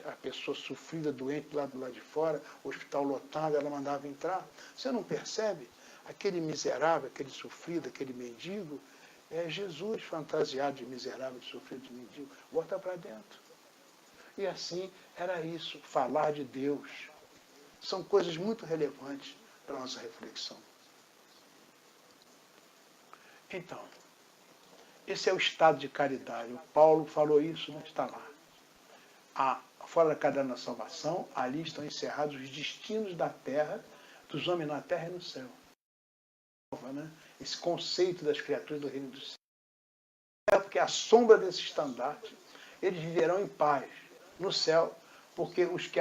a pessoa sofrida, doente lá do lado de fora, hospital lotado, ela mandava entrar. Você não percebe? Aquele miserável, aquele sofrido, aquele mendigo, é Jesus fantasiado de miserável, de sofrido, de mendigo. Bota para dentro. E assim era isso, falar de Deus. São coisas muito relevantes para a nossa reflexão. Então, esse é o estado de caridade. O Paulo falou isso, né? Está lá. Fora da cadeia da salvação, ali estão encerrados os destinos da terra, dos homens na terra e no céu. Né? Esse conceito das criaturas do reino do céu. É porque a sombra desse estandarte, eles viverão em paz no céu, porque os que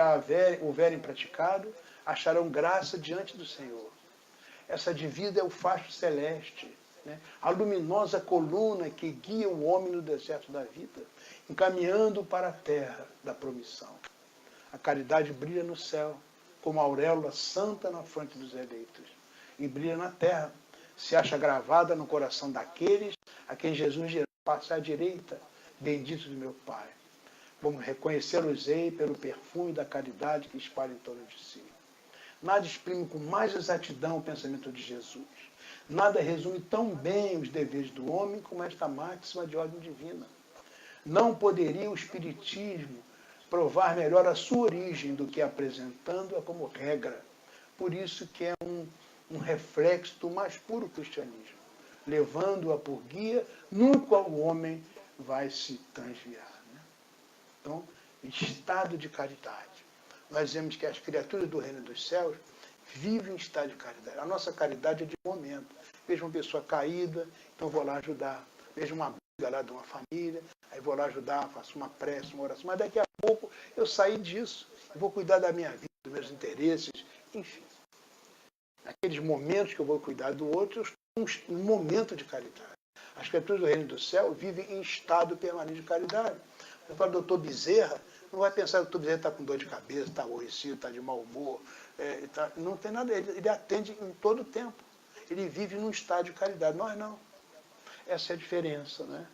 o verem praticado acharão graça diante do Senhor. Essa divisa é o facho celeste, né? A luminosa coluna que guia o homem no deserto da vida, encaminhando para a terra da promissão. A caridade brilha no céu, como a auréola santa na fronte dos eleitos, e brilha na terra, se acha gravada no coração daqueles a quem Jesus dirá: passar à direita, bendito do meu Pai. Vamos reconhecê-los-ei pelo perfume da caridade que espalha em torno de si. Nada exprime com mais exatidão o pensamento de Jesus. Nada resume tão bem os deveres do homem como esta máxima de ordem divina. Não poderia o Espiritismo provar melhor a sua origem do que apresentando-a como regra. Por isso que é um reflexo do mais puro cristianismo. Levando-a por guia, nunca o homem vai se transviar. Né? Então, estado de caridade. Nós vemos que as criaturas do reino dos céus vivem em estado de caridade. A nossa caridade é de momento. Vejo uma pessoa caída, então vou lá ajudar. Vejo uma briga lá de uma família, aí vou lá ajudar, faço uma prece, uma oração. Mas daqui a pouco eu saí disso. Eu vou cuidar da minha vida, dos meus interesses, enfim. Naqueles momentos que eu vou cuidar do outro, eu estou num momento de caridade. As criaturas do reino do céu vivem em estado permanente de caridade. Eu falo, doutor Bezerra, não vai pensar que o doutor Bezerra está com dor de cabeça, está aborrecido, está de mau humor. Não tem nada, ele atende em todo o tempo. Ele vive num estado de caridade. Nós não. Essa é a diferença, né?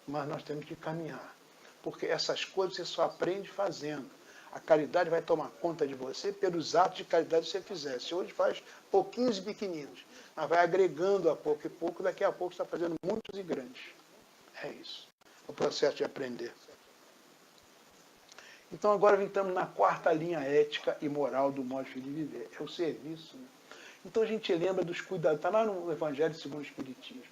Mas nós temos que caminhar. Porque essas coisas você só aprende fazendo. A caridade vai tomar conta de você pelos atos de caridade que você fizer. Se hoje faz pouquinhos e pequeninos, mas vai agregando a pouco e pouco, daqui a pouco está fazendo muitos e grandes. É isso. O processo de aprender. Então agora entramos na quarta linha ética e moral do modo de viver. É o serviço. Né? Então a gente lembra dos cuidados. Está lá no Evangelho segundo o Espiritismo.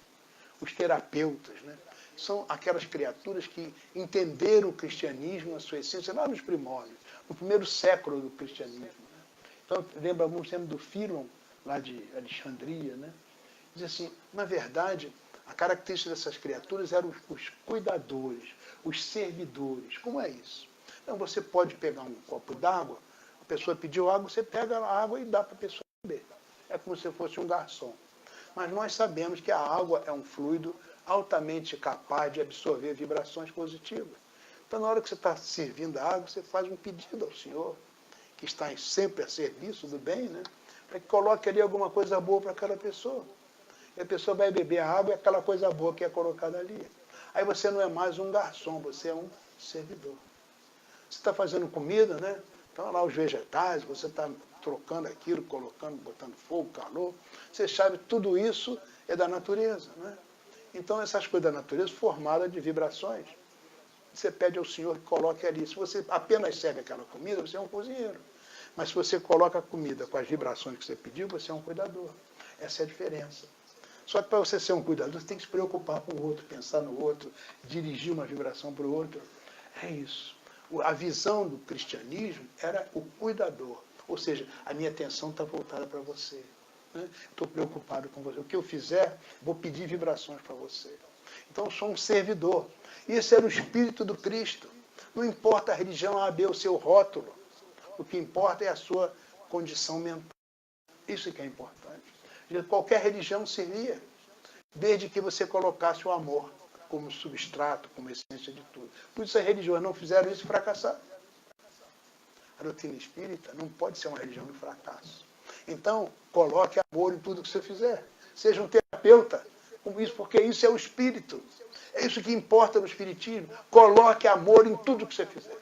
Os terapeutas, né? São aquelas criaturas que entenderam o cristianismo na sua essência lá nos primórdios, no primeiro século do cristianismo. Né? Então lembramos sempre do Filon, lá de Alexandria. Né? Diz assim, na verdade, a característica dessas criaturas eram os cuidadores, os servidores. Como é isso? Então você pode pegar um copo d'água, a pessoa pediu água, você pega a água e dá para a pessoa beber. É como se fosse um garçom. Mas nós sabemos que a água é um fluido altamente capaz de absorver vibrações positivas. Então, na hora que você está servindo a água, você faz um pedido ao Senhor, que está sempre a serviço do bem, né? Para que coloque ali alguma coisa boa para aquela pessoa. E a pessoa vai beber a água e aquela coisa boa que é colocada ali. Aí você não é mais um garçom, você é um servidor. Você está fazendo comida, né? Então, lá os vegetais, você está trocando aquilo, colocando, botando fogo, calor. Você sabe, tudo isso é da natureza, né? Então, essas coisas da natureza formadas de vibrações. Você pede ao Senhor que coloque ali. Se você apenas serve aquela comida, você é um cozinheiro. Mas se você coloca a comida com as vibrações que você pediu, você é um cuidador. Essa é a diferença. Só que para você ser um cuidador, você tem que se preocupar com o outro, pensar no outro, dirigir uma vibração para o outro. É isso. A visão do cristianismo era o cuidador. Ou seja, a minha atenção está voltada para você. Né? Estou preocupado com você. O que eu fizer, vou pedir vibrações para você. Então, eu sou um servidor. E esse era o espírito do Cristo. Não importa a religião A, B, o seu rótulo. O que importa é a sua condição mental. Isso que é importante. Qualquer religião servia, desde que você colocasse o amor como substrato, como essência de tudo. Por isso as religiões não fizeram isso e fracassaram. A doutrina espírita não pode ser uma religião de fracasso. Então, coloque amor em tudo que você fizer. Seja um terapeuta, porque isso é o espírito. É isso que importa no espiritismo. Coloque amor em tudo que você fizer.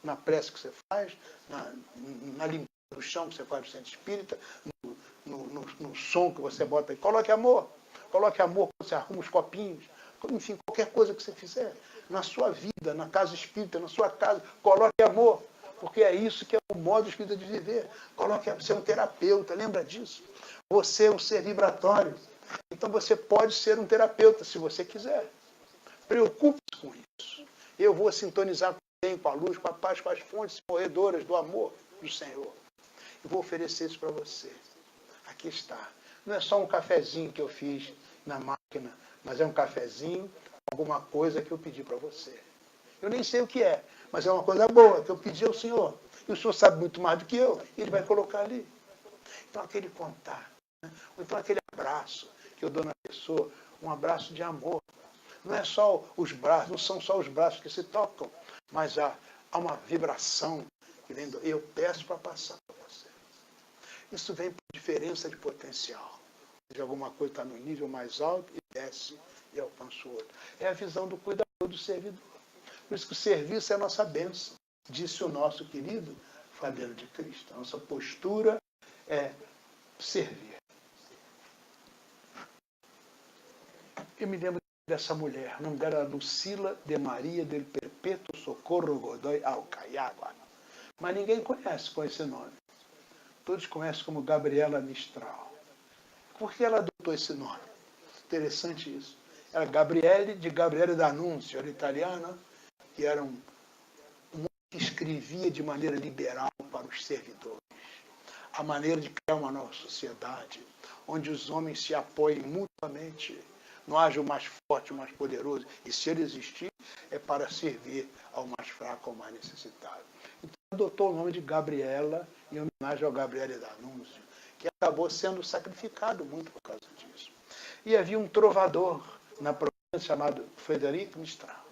Na prece que você faz, na limpeza do chão que você faz no centro espírita, no som que você bota aí. Coloque amor. Coloque amor quando você arruma os copinhos. Enfim, qualquer coisa que você fizer. Na sua vida, na casa espírita, na sua casa, coloque amor. Porque é isso que é o modo espírita de viver. Coloque, você é um terapeuta, lembra disso? Você é um ser vibratório. Então você pode ser um terapeuta, se você quiser. Preocupe-se com isso. Eu vou sintonizar com o bem, com a luz, com a paz, com as fontes corredoras do amor do Senhor. E vou oferecer isso para você. Aqui está. Não é só um cafezinho que eu fiz na máquina, mas é um cafezinho, alguma coisa que eu pedi para você. Eu nem sei o que é, mas é uma coisa boa que eu pedi ao Senhor. E o Senhor sabe muito mais do que eu, e Ele vai colocar ali. Então aquele contato, né? Ou então aquele abraço que eu dou na pessoa, um abraço de amor. Não é só os braços, não são só os braços que se tocam, mas há uma vibração que vem do... Eu peço para passar para você. Isso vem por diferença de potencial. Se alguma coisa está no nível mais alto e desce e alcança o outro. É a visão do cuidador, do servidor. Por isso que o serviço é a nossa bênção, disse o nosso querido Fabiano de Cristo. A nossa postura é servir. Eu me lembro dessa mulher, o nome dela era Lucila de Maria del Perpétuo Socorro Godoy Alcaiagua. Mas ninguém conhece com esse nome. Todos conhecem como Gabriela Mistral. Por que ela adotou esse nome? Interessante isso. Era Gabriele de Gabriele D'Annunzio, era italiana, que era um que escrevia de maneira liberal para os servidores. A maneira de criar uma nova sociedade, onde os homens se apoiem mutuamente, não haja o mais forte, o mais poderoso, e se ele existir, é para servir ao mais fraco, ao mais necessitado. Então, adotou o nome de Gabriela, em homenagem ao Gabriele D'Annunzio, que acabou sendo sacrificado muito por causa disso. E havia um trovador na província chamado Frederic Mistral.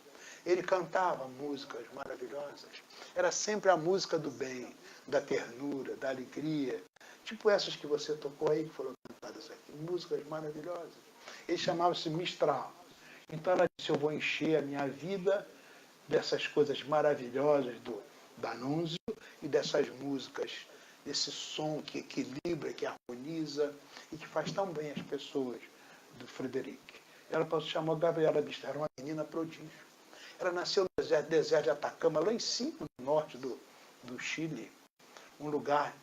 Ele cantava músicas maravilhosas. Era sempre a música do bem, da ternura, da alegria. Tipo essas que você tocou aí, que foram cantadas aqui. Músicas maravilhosas. Ele chamava-se Mistral. Então ela disse, eu vou encher a minha vida dessas coisas maravilhosas do D'Annunzio e dessas músicas, desse som que equilibra, que harmoniza e que faz tão bem as pessoas, do Frederic. Ela se chamou Gabriela Mistral, era uma menina prodígio. Ela nasceu no deserto de Atacama, lá em cima, no norte do Chile, um lugar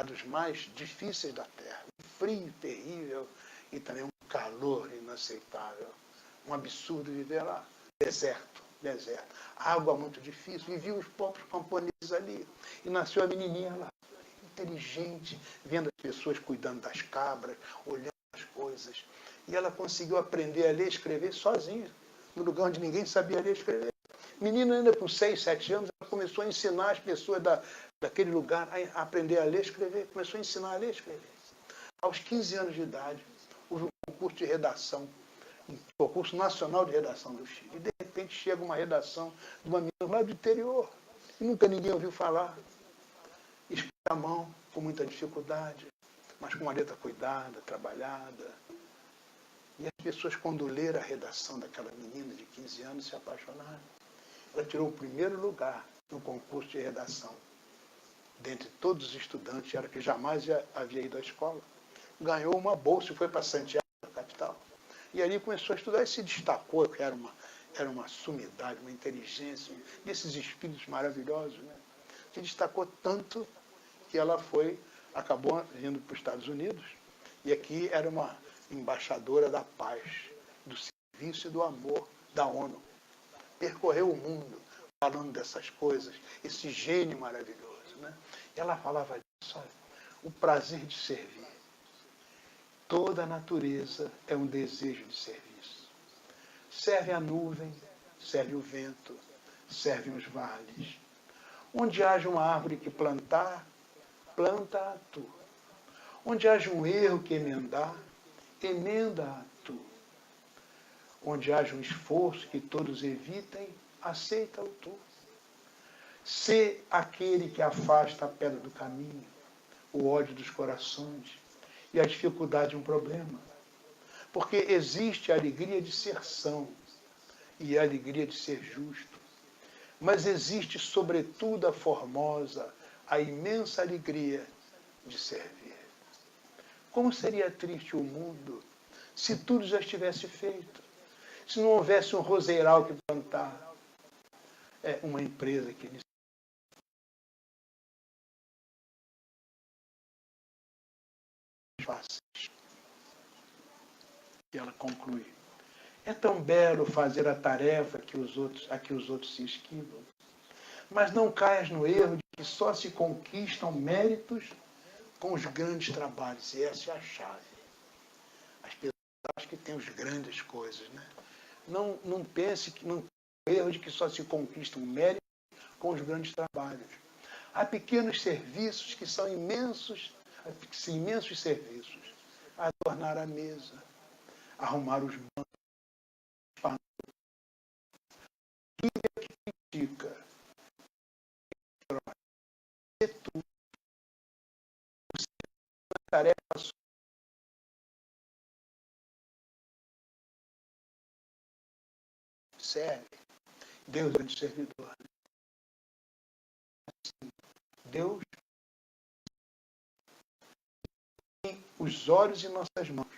dos mais difíceis da Terra. Um frio terrível e também um calor inaceitável. Um absurdo viver lá. Deserto. Água muito difícil. Viviam os povos camponeses ali. E nasceu a menininha lá. Inteligente, vendo as pessoas cuidando das cabras, olhando as coisas. E ela conseguiu aprender a ler e escrever sozinha, no lugar onde ninguém sabia ler e escrever. Menina ainda com 6, 7 anos, ela começou a ensinar as pessoas daquele lugar a aprender a ler e escrever. Começou a ensinar a ler e escrever. Aos 15 anos de idade, houve um concurso de redação, um concurso nacional de redação do Chile. E de repente chega uma redação de uma menina lá do interior, e nunca ninguém ouviu falar. Escreve à mão, com muita dificuldade, mas com uma letra cuidada, trabalhada. E as pessoas, quando leram a redação daquela menina de 15 anos, se apaixonaram. Ela tirou o primeiro lugar no concurso de redação. Dentre todos os estudantes, ela que jamais havia ido à escola. Ganhou uma bolsa e foi para Santiago, a capital. E ali começou a estudar e se destacou, que era uma sumidade, uma inteligência, desses espíritos maravilhosos, né? Se destacou tanto que ela acabou indo para os Estados Unidos, e aqui era uma embaixadora da paz, do serviço e do amor da ONU. Percorreu o mundo falando dessas coisas, esse gênio maravilhoso, né? E ela falava disso, olha, o prazer de servir. Toda a natureza é um desejo de serviço. Serve a nuvem, serve o vento, servem os vales. Onde haja uma árvore que plantar, planta tu. Onde haja um erro que emendar, emenda tu. Onde haja um esforço que todos evitem, aceita-o tu. Sê aquele que afasta a pedra do caminho, o ódio dos corações e a dificuldade um problema. Porque existe a alegria de ser são e a alegria de ser justo. Mas existe, sobretudo, a formosa, a imensa alegria de servir. Como seria triste o mundo se tudo já estivesse feito? Se não houvesse um roseiral que plantar? É uma empresa que fáceis. E ela conclui. É tão belo fazer a tarefa a que os outros se esquivam. Mas não caias no erro de que só se conquistam méritos com os grandes trabalhos. E essa é a chave. As pessoas acham que têm as grandes coisas, né? Não pense que não é o erro de que só se conquistam méritos com os grandes trabalhos. Há pequenos serviços que são imensos serviços. Adornar a mesa, arrumar os bancos, que critica, tarefa serve. Deus é o grande servidor. Deus tem os olhos em nossas mãos.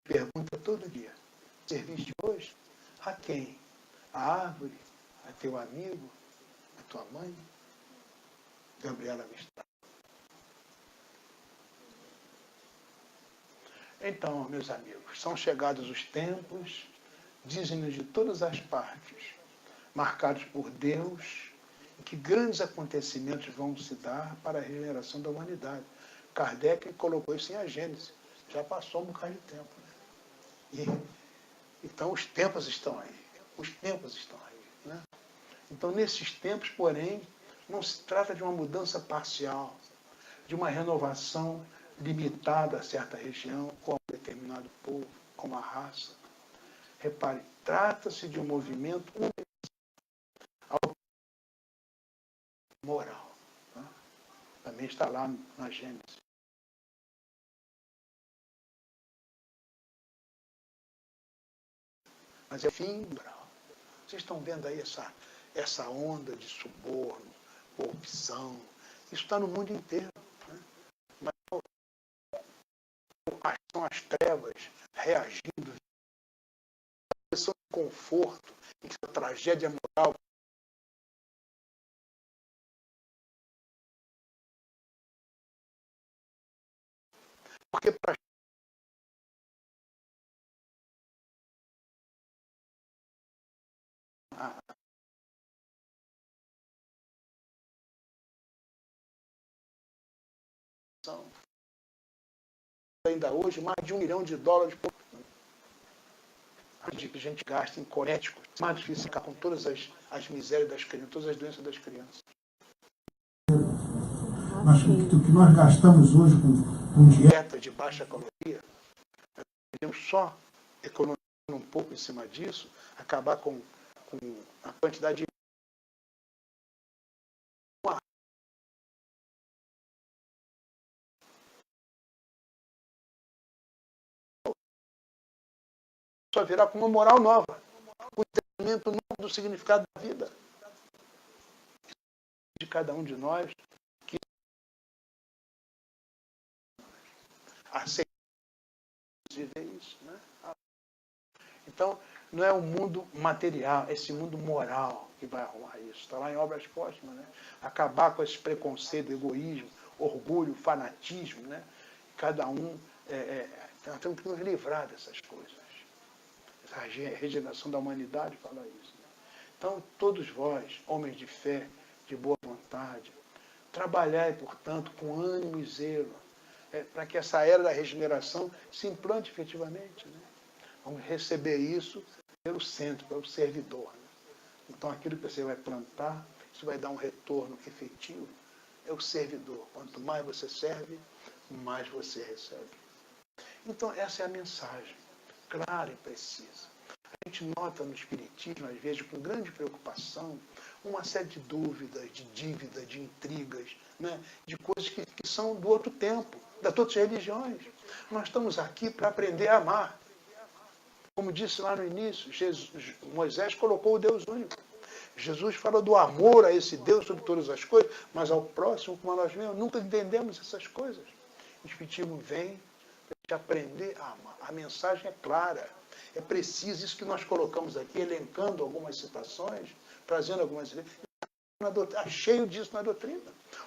Pergunta todo dia. Serviste hoje? A quem? A árvore? A teu amigo? A tua mãe? Gabriela Mistral. Então, meus amigos, são chegados os tempos, dizem-nos de todas as partes, marcados por Deus, em que grandes acontecimentos vão se dar para a regeneração da humanidade. Kardec colocou isso em A Gênese. Já passou um bocado de tempo. Né? Então, os tempos estão aí. Os tempos estão aí. Né? Então, nesses tempos, porém, não se trata de uma mudança parcial, de uma renovação limitada a certa região, com um determinado povo, com uma raça. Repare, trata-se de um movimento moral. Né? Também está lá na Gênesis. Mas é fim moral. Vocês estão vendo aí essa onda de suborno, corrupção. Isso está no mundo inteiro. Né? Mas são as trevas reagindo, são conforto, em que a tragédia moral porque para ainda hoje mais de $1 milhão por que a gente gasta em cosméticos, mais difícil ficar com todas as misérias das crianças, todas as doenças das crianças. Mas o que nós gastamos hoje com dieta de baixa caloria, podemos só economizar um pouco em cima disso, acabar com a quantidade de só virar com uma moral nova, o entendimento novo do significado da vida de cada um de nós, que aceita viver isso. Né? Então, não é o mundo material, é esse mundo moral que vai arrumar isso. Está lá em Obras Póstumas. Né? Acabar com esse preconceito, egoísmo, orgulho, fanatismo. Né? Cada um... nós temos que nos livrar dessas coisas. A regeneração da humanidade fala isso. Né? Então, todos vós, homens de fé, de boa vontade, trabalhai, portanto, com ânimo e zelo, para que essa era da regeneração se implante efetivamente. Né? Vamos receber isso pelo centro, pelo servidor. Né? Então, aquilo que você vai plantar, isso vai dar um retorno efetivo é o servidor. Quanto mais você serve, mais você recebe. Então, essa é a mensagem, clara e precisa. A gente nota no Espiritismo, às vezes, com grande preocupação, uma série de dúvidas, de dívidas, de intrigas, né? De coisas que são do outro tempo, das outras religiões. Nós estamos aqui para aprender a amar. Como disse lá no início, Moisés colocou o Deus único. Jesus fala do amor a esse Deus sobre todas as coisas, mas ao próximo como a nós mesmos. Nunca entendemos essas coisas. O Espiritismo vem para a gente aprender a amar. A mensagem é clara. É preciso isso que nós colocamos aqui, elencando algumas citações, trazendo algumas ideias. Está cheio disso na doutrina.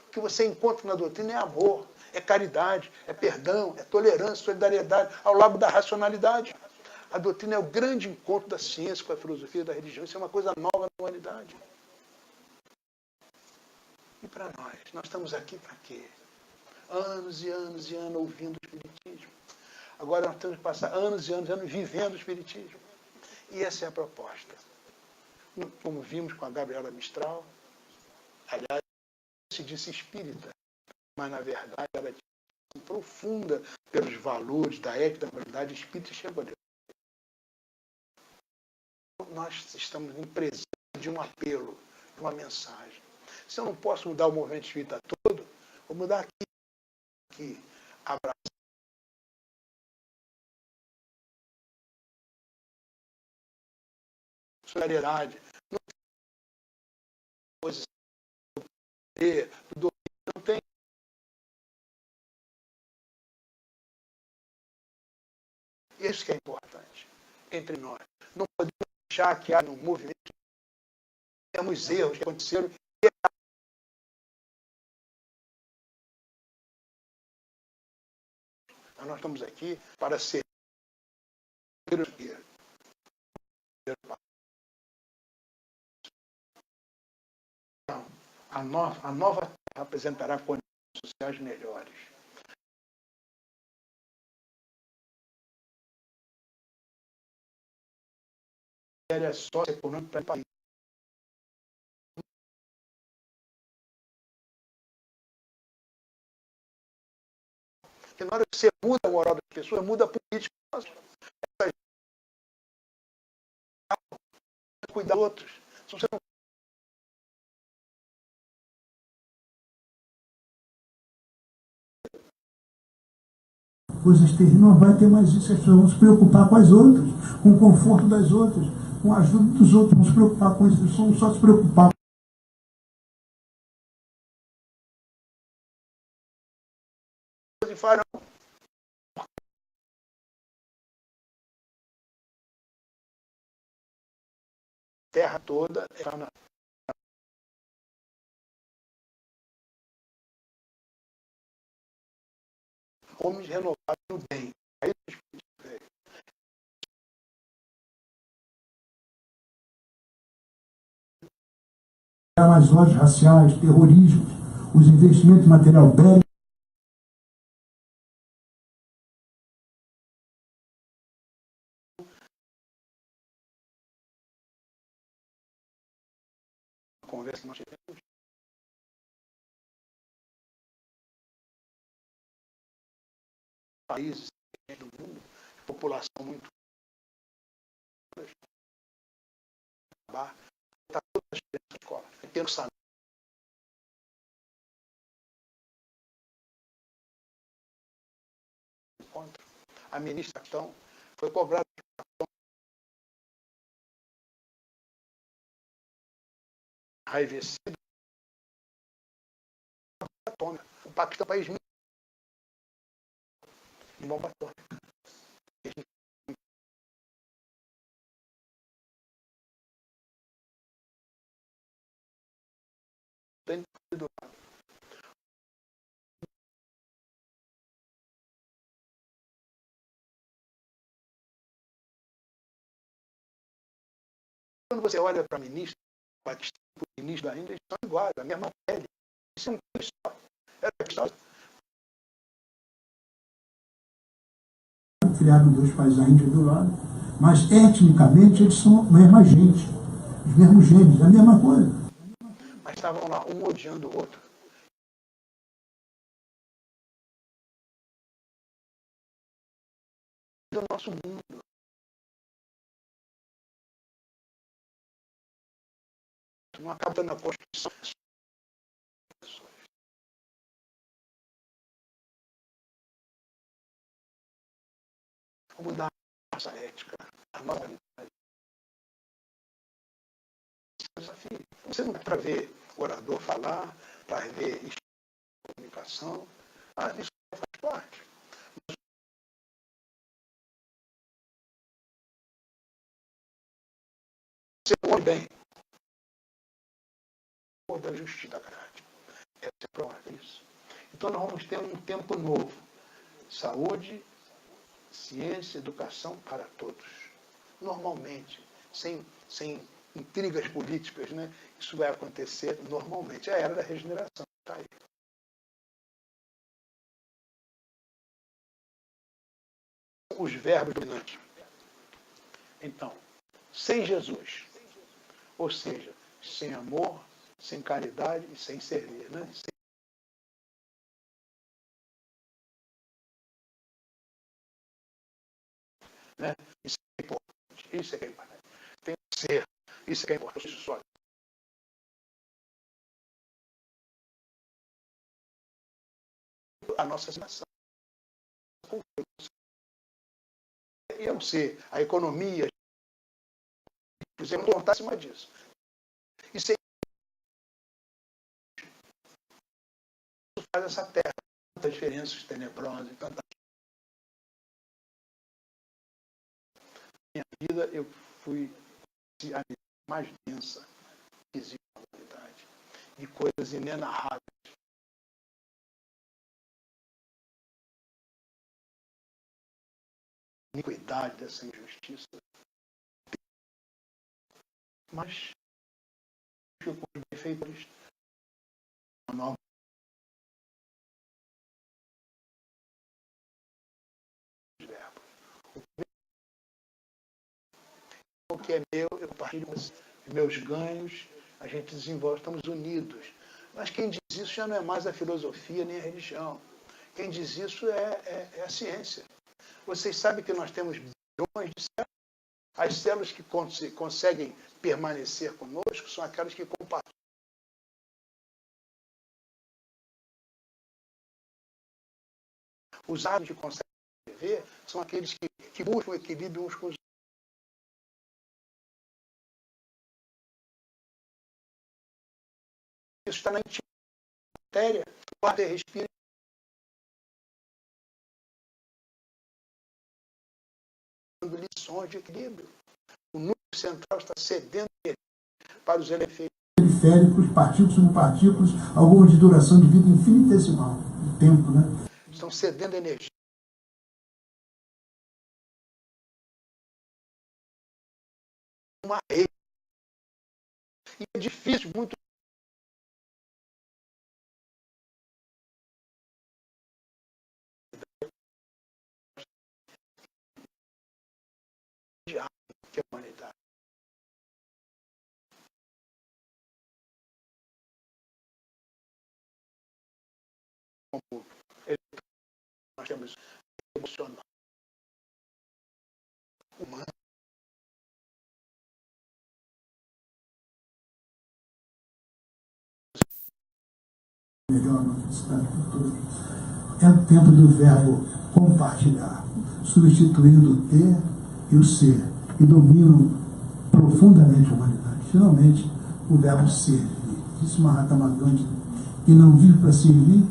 O que você encontra na doutrina é amor, é caridade, é perdão, é tolerância, solidariedade, ao lado da racionalidade. A doutrina é o grande encontro da ciência com a filosofia e da religião. Isso é uma coisa nova na humanidade. E para nós estamos aqui para quê? Anos e anos e anos ouvindo o Espiritismo. Agora nós temos que passar anos e anos vivendo o Espiritismo. E essa é a proposta. Como vimos com a Gabriela Mistral, aliás, se disse espírita, mas na verdade ela tinha profunda pelos valores da ética, da moralidade espírita e chegou a Deus. Nós estamos em presença de um apelo, de uma mensagem. Se eu não posso mudar o movimento espírita todo, vou mudar aqui abraçar. Solidariedade, não tem posição do domínio, não tem. Isso que é importante entre nós. Não podemos deixar que há no movimento temos erros que aconteceram. Nós estamos aqui para ser a nova terra apresentará condições sociais melhores. É socioeconômico para o país. Porque na hora que você muda a moral das pessoas, muda a política. Cuidar dos outros. Se você não coisas terríveis, não vai ter mais isso. As pessoas vão se preocupar com as outras, com o conforto das outras, com a ajuda dos outros, vão se preocupar com isso. Não só se preocupar. e farão. Terra toda está na homens renovados no bem. Aí o Espírito veio. As ordens raciais, terrorismo, os investimentos em material bélico. Conversa que nós tivemos. Países do mundo, população muito está todas as crianças na escola. Pensamento. Encontro. A ministra então foi cobrada enraivecido. O Paquistão é um país muito bomba atômica. Quando você olha para ministro do Paquistão, para o ministro da Índia, eles são iguais, a mesma pele. Isso é um país só. É a questão. Criaram dois países da Índia do lado, mas etnicamente eles são a mesma gente, os mesmos genes, a mesma coisa. Mas estavam lá, um odiando o outro. do nosso mundo. Não acaba na Constituição. Vamos mudar a nossa ética, a nossa realidade. Desafio. Você não é para ver orador falar, para ver comunicação. Isso faz parte. Você põe bem. Ou da justiça da verdade. Essa é a prova disso. Então nós vamos ter um tempo novo. Saúde, ciência, educação para todos. Normalmente, sem intrigas políticas, né? Isso vai acontecer normalmente. É a era da regeneração. Está aí. Os verbos dominantes. Então, sem Jesus, ou seja, sem amor, sem caridade e sem servir, né? Né? Isso é importante. Isso é que é importante. Tem que ser. Isso é que é importante. Só. A nossa nação. E eu sei, a economia, você não contar acima disso. Isso faz essa terra, tantas diferenças tenebrosas e tantas. Minha vida, eu fui a mais densa que existe na humanidade, de coisas inenarráveis. Iniquidade dessa injustiça. Mas, com os benfeitores, a nova verbo. O que é meu, eu compartilho com os meus ganhos, a gente desenvolve, estamos unidos. Mas quem diz isso já não é mais a filosofia nem a religião. Quem diz isso é a ciência. Vocês sabem que nós temos bilhões de células. As células que conseguem permanecer conosco são aquelas que compartilham. Os átomos que conseguem viver são aqueles que buscam equilíbrio uns com os outros. Isso está na matéria. O ar respira. Lições de equilíbrio. O núcleo central está cedendo para os efeitos periféricos, partículas, subpartículas, algumas de duração de vida infinitesimal, de tempo, né? Estão cedendo energia. Uma rede. E é difícil, muito. Que a humanidade. Como nós temos emocional, humano. Melhor no futuro. É o tempo do verbo compartilhar, substituindo o ter e o ser, que dominam profundamente a humanidade. Finalmente, o verbo servir. Disse Mahatma Gandhi, que não vive para servir,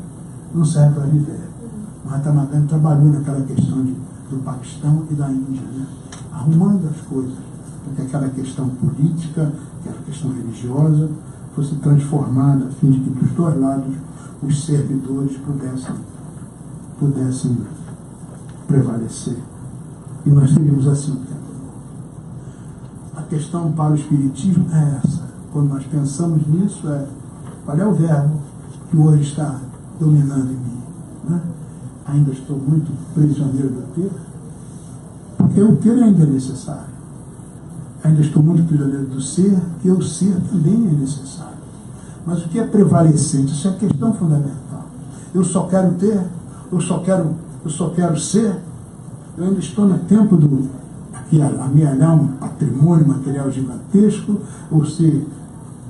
não serve para viver. Mahatma Gandhi trabalhou naquela questão do Paquistão e da Índia, né? Arrumando as coisas, para que aquela questão política, aquela questão religiosa, fosse transformada, a fim de que dos dois lados os servidores pudessem prevalecer. E nós teríamos assim o tempo. A questão para o Espiritismo é essa. Quando nós pensamos nisso, qual é o verbo que hoje está dominando em mim? Né? Ainda estou muito prisioneiro do ter, porque o ter ainda é necessário. Ainda estou muito prisioneiro do ser, e o ser também é necessário. Mas o que é prevalecente? Isso é a questão fundamental. Eu só quero ter, eu só quero ser, Eu ainda estou no tempo do que amealhar um patrimônio material gigantesco, ou ser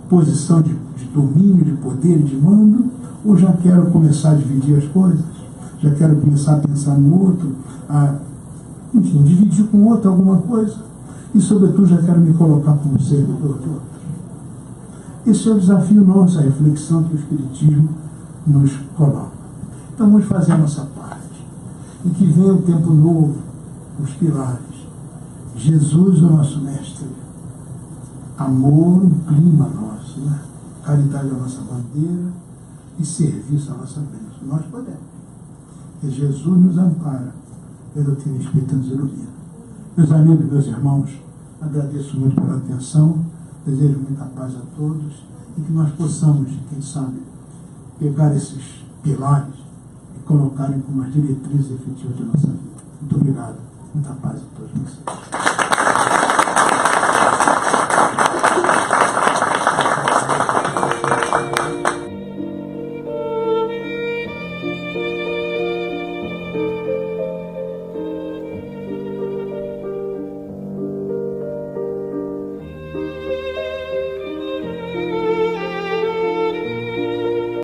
posição de domínio, de poder e de mando, ou já quero começar a dividir as coisas, já quero começar a pensar no outro, enfim, dividir com o outro alguma coisa, e sobretudo já quero me colocar como servidor do outro. Esse é o desafio nosso, a reflexão que o Espiritismo nos coloca. Então vamos fazer a nossa parte. E que venha o tempo novo, os pilares. Jesus, o nosso mestre. Amor, um clima nosso, né? Caridade é a nossa bandeira e serviço a nossa bênção. Nós podemos. E Jesus nos ampara pela doutrina espírita nos ilumina. Meus amigos, meus irmãos, agradeço muito pela atenção, desejo muita paz a todos e que nós possamos, quem sabe, pegar esses pilares e colocarem como as diretrizes efetivas da nossa vida. Muito obrigado. Muita paz a todos vocês.